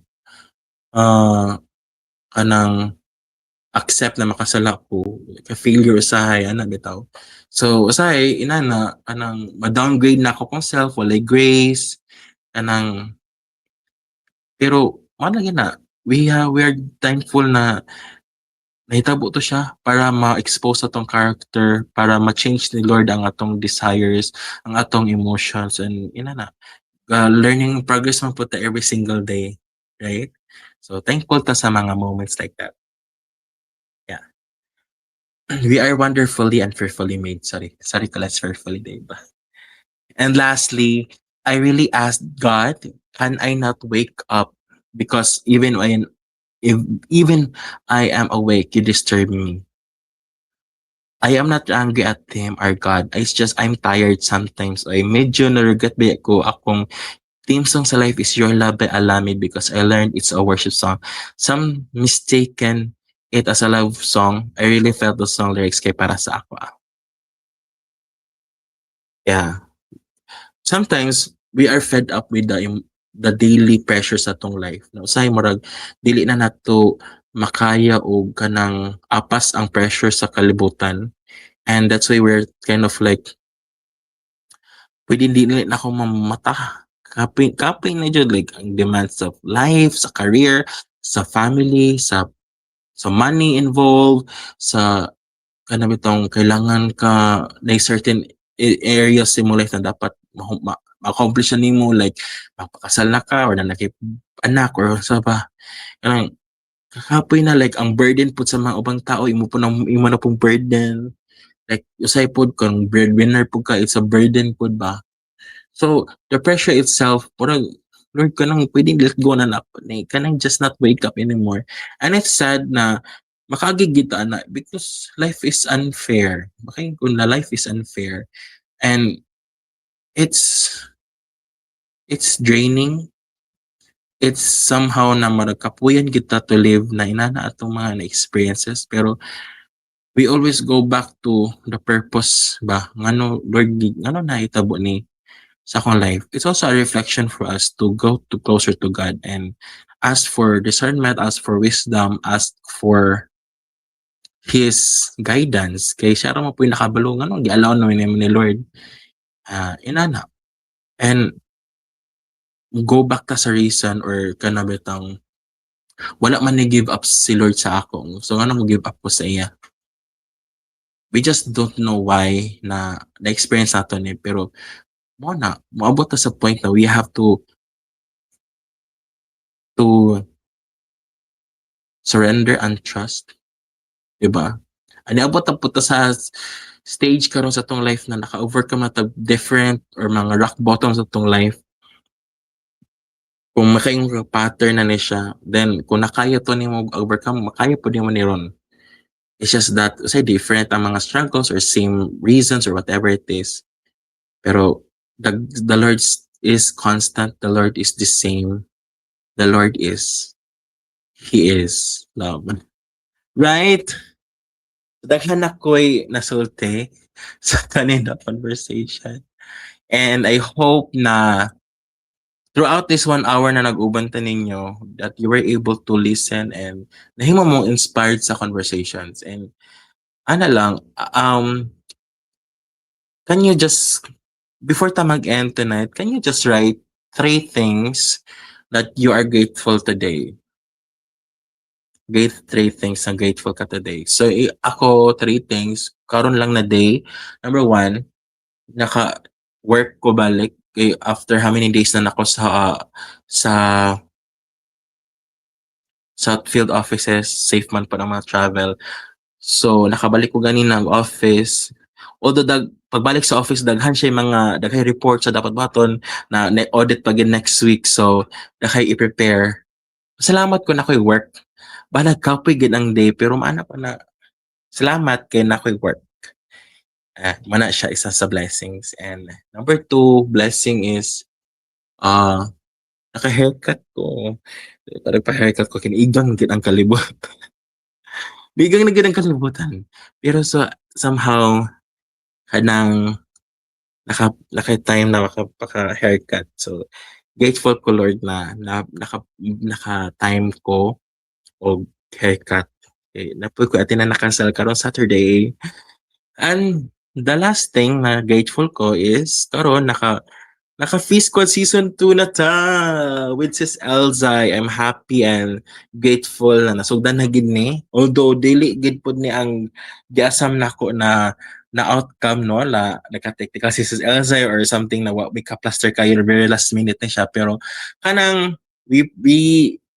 kanang accept na makasala ko ka failure usahay ana bitaw so usahay inana kanang ma-downgrade na ako kong self walay grace kanang pero ano na we are thankful na nahitabo to siya para ma-expose atong character para ma-change ni Lord ang atong desires ang atong emotions and inana learning progress man po ta every single day right? So thankful ta sa mga moments like that. Yeah. We are wonderfully and fearfully made. Sorry to let's fearfully, diba? And lastly, I really asked God, can I not wake up? Because if even I am awake, you disturb me. I am not angry at him or God. It's just I'm tired sometimes. I medyo narugat ba ko akong theme song sa life is Your Love by Alamid because I learned it's a worship song. Some mistaken it as a love song. I really felt the song lyrics kay para sa ako. Yeah. Sometimes we are fed up with the daily pressures sa tong life. No? Usahay murag dili na nato makaya o kanang apas ang pressure sa kalibutan. And that's why we're kind of like pwede dili na ako mamata. Kaping na jud like ang demands of life, sa career, sa family, sa money involved, sa kana bitong kailangan ka like certain areas sa imong life na dapat ma-accomplish na nimo like magpakasal na ka or nanakip anak or sa ba kanang kakapoy na like ang burden pud sa mga ubang tao imo na pong burden like usay pod kung breadwinner pud ka it's a burden pud ba. So the pressure itself parang Lord kanang pwedeng let go na na kanang just not wake up anymore. And it's sad na makagigita na because life is unfair. Okay, kung na life is unfair and it's it's draining. It's somehow na maragkapuyan kita to live na inana atong mga na-experiences pero we always go back to the purpose ba ngano Lord ngano na itabo ni sa akong life. It's also a reflection for us to go to closer to God and ask for discernment, ask for wisdom, ask for His guidance. Kay siya ra mo po yung nakabalo nga no, gi-allow naman ni Lord. Inana. And go back ta sa reason or kanabitang wala man ni give up si Lord sa ako. So ano mo give up ko sa iya? We just don't know why na na-experience nato ni pero mo na moabot ta sa point na we have to surrender and trust, 'di ba? Ani abot ta punta sa stage karon sa tong life na naka-overcome na tag different or mga rock bottom sa tong life. Kung makaingon kang pattern na ni siya, then kung nakaya to nimo overcome, makaya pud nimo ni ron. It's just that say different ang mga struggles or same reasons or whatever it is. Pero the Lord is constant, the Lord is the same. The Lord is He is love. Right? Daghan ako'y nasulti sa kanina conversation. And I hope na throughout this 1 hour na nag-uban ta ninyo, that you were able to listen and nahimo mong inspired sa conversations. And ano lang, can you just, before ta mag-end tonight, can you just write 3 things that you are grateful today? Great 3 things na grateful ka today. So, ako, 3 things, karon lang na day. Number 1, naka-work ko balik after how many days na nako sa field offices, safe man pa ng mga travel. So, nakabalik ko ganina ang office. Although pagbalik sa office, daghan siya mga daghay report sa dapat baton na audit pa gid next week. So, daghay i-prepare. Salamat ko na ko'y work. Balag kapoy gid ang day pero maana pa na salamat kay na ko'y work. Mana siya isa sa blessings. And number 2 blessing is naka-haircut ko. Parang pa-haircut ko kiniigang gid ang kalibot. Bigang na gid ang kalibutan. Pero so somehow kanang naka-time na makapaka-haircut. So grateful ko Lord na naka-time ko og haircut. Napoy ko atin na na-cancel karon Saturday. And the last thing na grateful ko is karon naka-Feast Squad Season 2 na ta with Sis Elzai. I'm happy and grateful na nasugdan na gid ni. Although dili gid pud ni ang giasam nako na outcome no la naka-technical si Sis Elzai or something na wa may ka-plaster kayo very last minute na siya pero kanang we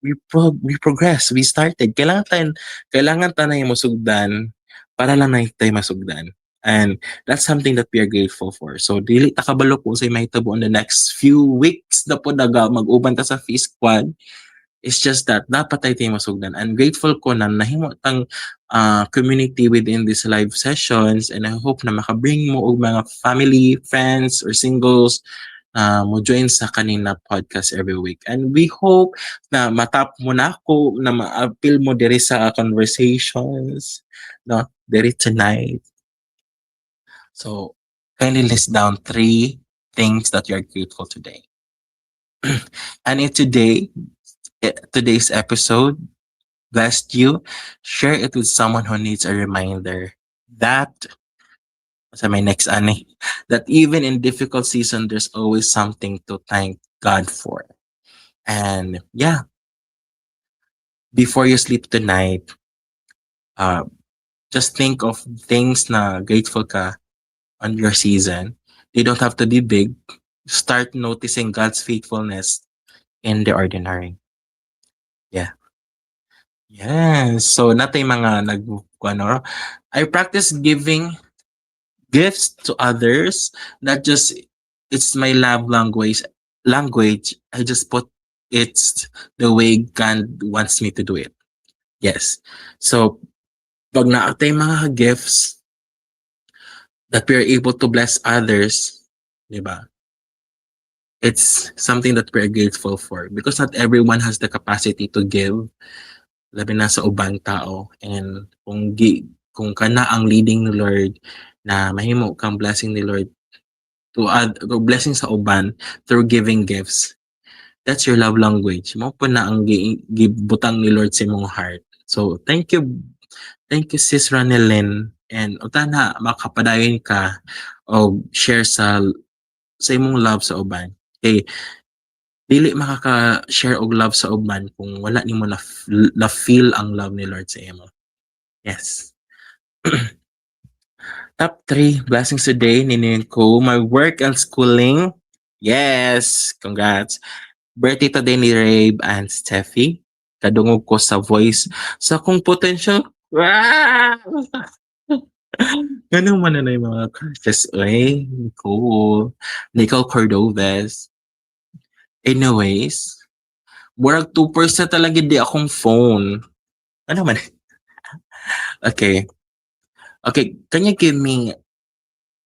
we progress, we started. Kailangan tanay masugdan para lang na tayo masugdan. And that's something that we are grateful for. So, dili ta kabalo kung say mahitabo on the next few weeks na po daga mag-uban ta sa Feast Squad. It's just that dapat tayo masugdan. I'm grateful ko na nahimo tang community within these live sessions, and I hope na makabring mo og mga family, friends, or singles mo join sa kanina podcast every week. And we hope na matap mo na ako, na ma-appeal mo diri sa conversations, no, diri tonight. So, kindly list down 3 things that you're grateful today. And in today's episode blessed you, share it with someone who needs a reminder that sa my next ani, that even in difficult season, there's always something to thank God for. And yeah, before you sleep tonight, uh, just think of things na grateful ka on your season. They don't have to be big. Start noticing God's faithfulness in the ordinary. Yeah. Yes. So natay mga ano, I practice giving gifts to others, not just it's my love language. I just put it's the way God wants me to do it. Yes. So pag naatay mga gifts that we are able to bless others, di ba? It's something that we're grateful for because not everyone has the capacity to give, labi na sa ubang tao. And kung kana ang leading ni Lord na mahimo kang blessing ni Lord to add blessing sa uban through giving gifts, that's your love language. Mo po na ang gibutang ni Lord sa imong heart. So thank you sis Ranelyn, and utana makapadayon ka o share sa imong love sa uban. Okay, dili makaka-share og love sa uban kung wala nimo na feel ang love ni Lord sa imo. Yes. Top 3 blessings today ninin ko my work and schooling. Yes, congrats. Birthday today ni Rabe and Steffi. Kadungog ko sa voice sa kung potential. Ah! Ganun man na yung mga crushes. Ay, cool. Nicole Cordoves. Anyways, murag 2% talaga di akong phone. Ano man? Okay. Okay, can you give me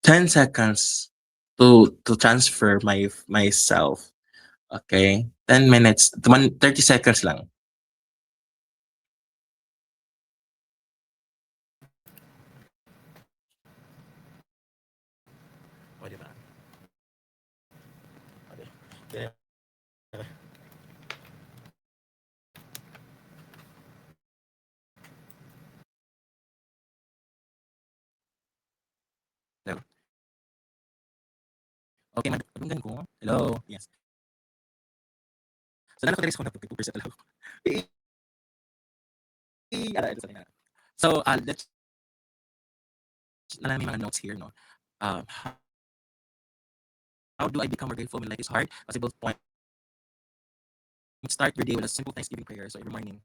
10 seconds to transfer myself? Okay? 10 minutes, 30 seconds lang. O, diba? Okay. Okay, madunggan ko. Hello. Yes. So, ko na 52% lang. So, let's na lang mga notes here, no? How do I become more grateful when life is hard? Possible point. Start your day with a simple Thanksgiving prayer. So, every morning,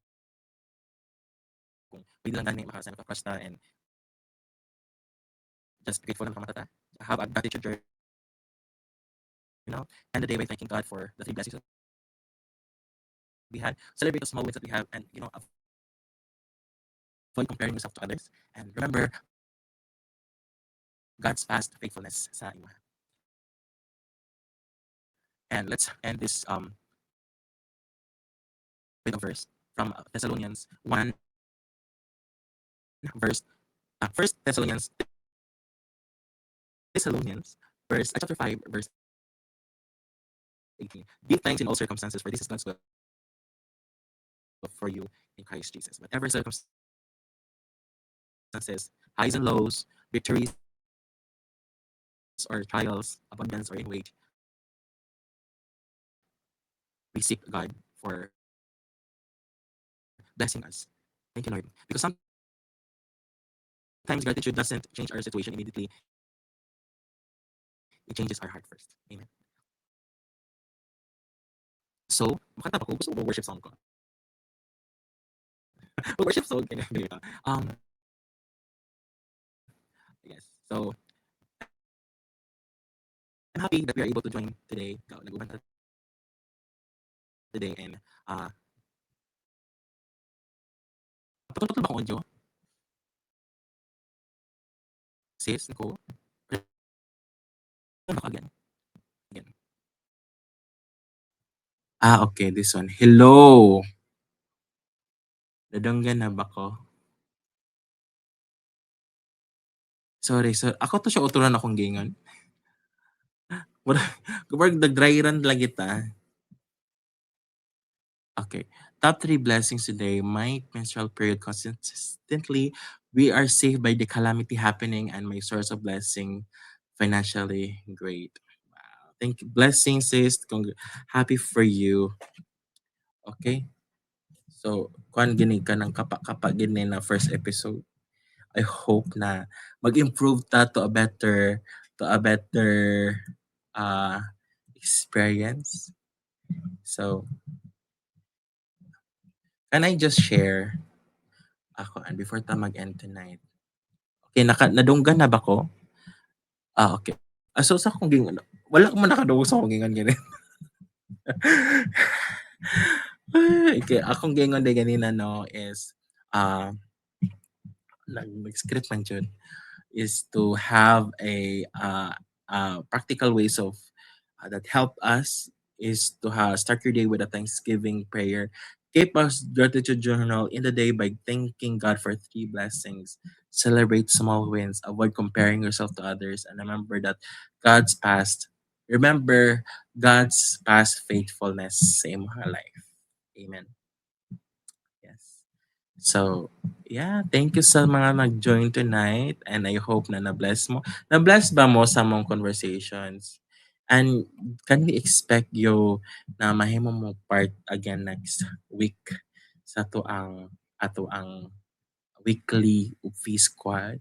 kung pwede lang gani makasana ka prasta and just grateful lang kamatata. Have a gratitude journal. End the day by thanking God for the 3 blessings that we had. Celebrate the small wins that we have, and avoid comparing yourself to others. And remember God's past faithfulness sa iyo. And let's end this with a verse from Thessalonians 1 verse First Thessalonians verse chapter 5 verse 18. Give thanks in all circumstances, for this is God's will for you in Christ Jesus. Whatever circumstances, highs and lows, victories or trials, abundance or in wage, we seek God for blessing us. Thank you, Lord. Because sometimes gratitude doesn't change our situation immediately. It changes our heart first. Amen. So, makanta ba ko? Gusto ko ba worship song ko? Worship song. Yes. So, I'm happy that we are able to join today. Nag-uban today and patutol ba akong audio? Sis, Nicole? Again. Again. Okay, this one. Hello. Nadunggan na ba ko? Sorry, so ako to siya uturan akong gingon. Kapag nag-dry run lang kita. Okay. Top 3 blessings today. My menstrual period consistently. We are saved by the calamity happening and my source of blessing financially great. Wow. Thank you. Blessings, sis. Happy for you. Okay. So, kuan gini ka ng kapa gini na first episode. I hope na mag-improve ta to a better uh experience. So, can I just share ako and before ta mag-end tonight? Okay, nadunggan na ba ko? Okay. So sa akong gingon, wala ko man nakadungog sa akong gingon gani. Okay, akong gingon day ganina no is uh nag-script man jud is to have a practical ways of that help us is to start your day with a Thanksgiving prayer. Keep us gratitude journal in the day by thanking God for 3 blessings. Celebrate small wins. Avoid comparing yourself to others, and remember that God's past. Remember God's past faithfulness sa imong life. Amen. Yes. So, yeah, thank you sa mga nag-join tonight and I hope na na-bless mo. Na-bless ba mo sa mong conversations? And can we expect you na mahimo mo part again next week sa ato ang weekly UFI squad?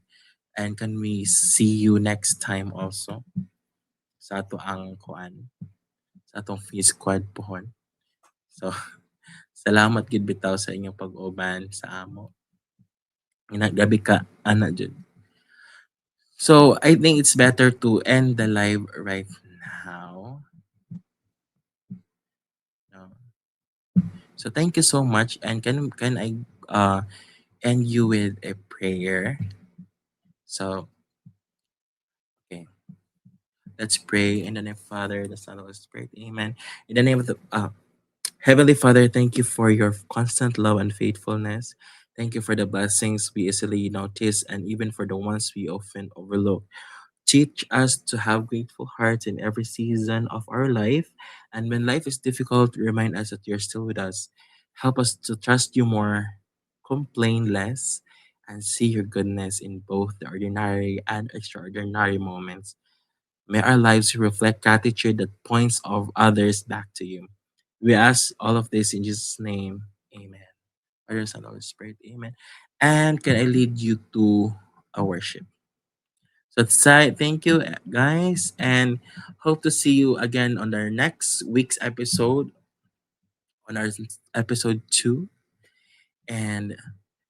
And can we see you next time also sa ato ang kuan sa atong FI squad pohon? So, salamat gid bitaw sa inyong pag-uban sa amo. Gabi ka, ana jud. So I think it's better to end the live right now. No. So thank you so much, and can I end you with a prayer? So okay, let's pray in the name of the Father, the Son, and the Holy Spirit. Amen. In the name of the Heavenly Father, thank you for your constant love and faithfulness. Thank you for the blessings we easily notice, and even for the ones we often overlook. Teach us to have grateful hearts in every season of our life. And when life is difficult, remind us that you're still with us. Help us to trust you more, complain less, and see your goodness in both the ordinary and extraordinary moments. May our lives reflect gratitude that points of others back to you. We ask all of this in Jesus' name. Amen. Father, Son, Holy Spirit. Amen. And can I lead you to a worship? So thank you guys and hope to see you again on our next week's episode on our episode 2 and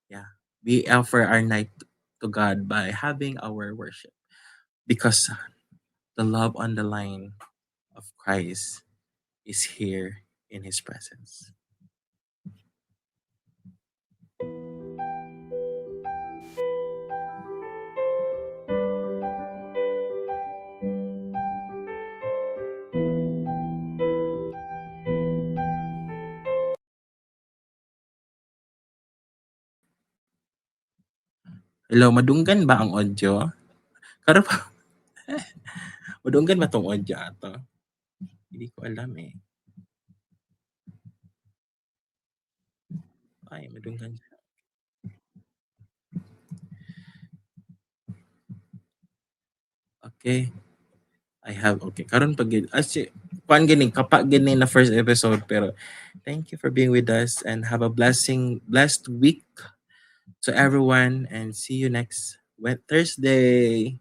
yeah we offer our night to God by having our worship because the love on the line of Christ is here in his presence. Hello, madunggan ba ang audio? Karon pa madunggan ba tong audio ato? Hindi ko alam eh. Ay, madunggan. Okay. I have okay. Karon pag kuan gini kapa gini na first episode pero thank you for being with us and have a blessed week to everyone and see you next Thursday.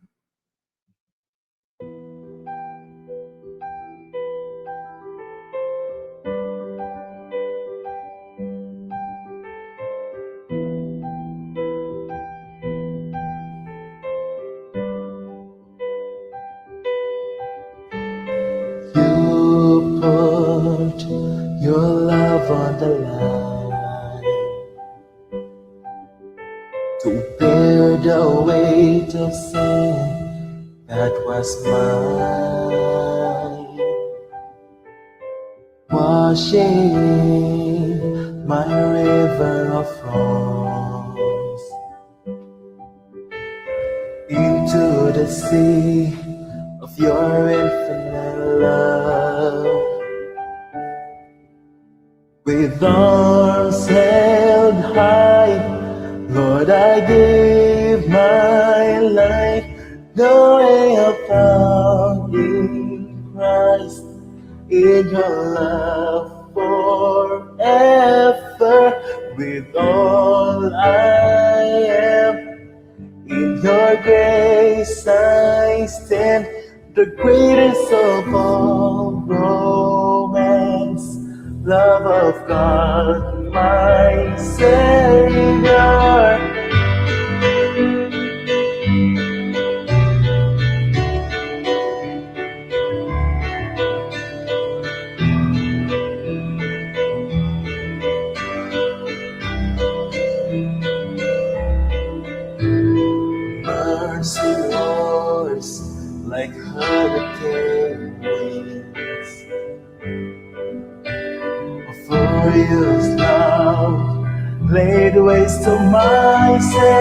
your love on the line to bear the weight of sin that was mine, washing my river of wrongs into the sea of your infinite love. With arms held high, Lord, I give my life, knowing I found in Christ, in your love forever. With all I am, in your grace I stand, the greatest of all romance, love of God, my Savior. Mercy roars like hurricane winds, a furious love laid waste to my sin.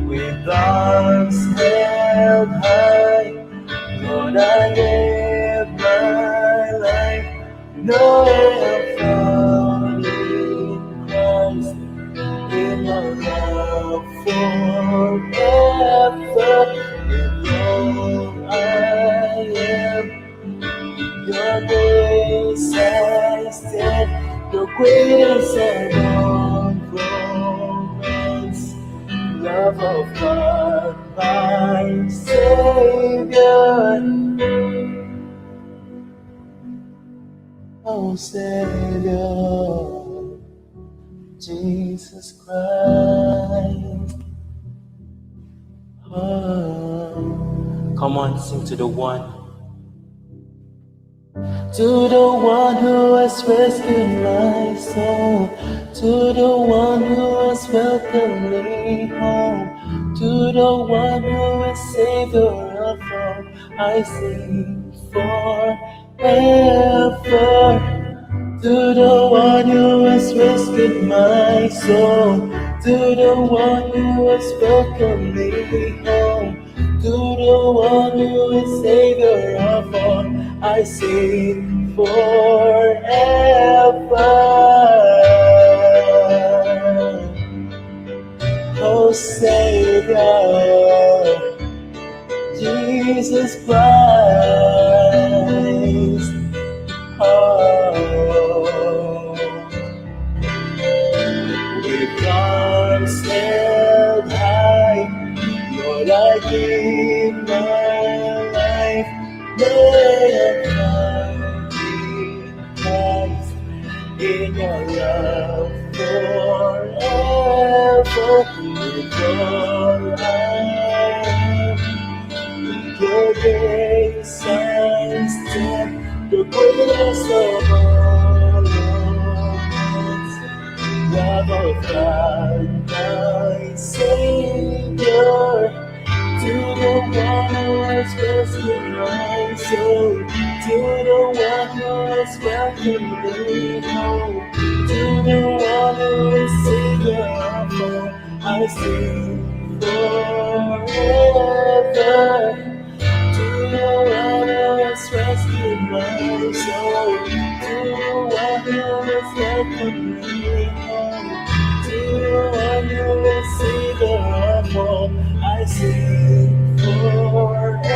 With arms held high, Lord, I give my life, knowing I'm found in Christ, in your love forever. With all I am, your grace I stand, your greatest and all romance, love of God, my Savior, oh Savior, Jesus Christ. Oh. Come on, sing to the one. To the one who has rescued my soul, to the one who has welcomed me home, to the one who is Savior of all, I sing forever. To the one who has rescued my soul, to the one who has welcomed me home, to the one who is Savior of all, I sing forever. Oh Savior, Jesus Christ. Oh, with arms held high, Lord, I give my life, Lord, I'm in Christ, in your love forever. With all I am, your grace I stand, the greatest of all moments, love of God, my Savior, to the one who has rescued my soul, to the one who has welcomed me home, to the one who is Savior of all, I sing forever. To the one who has rescued my soul, to the one who has welcomed me home, to the one who is Savior of all, I sing forever.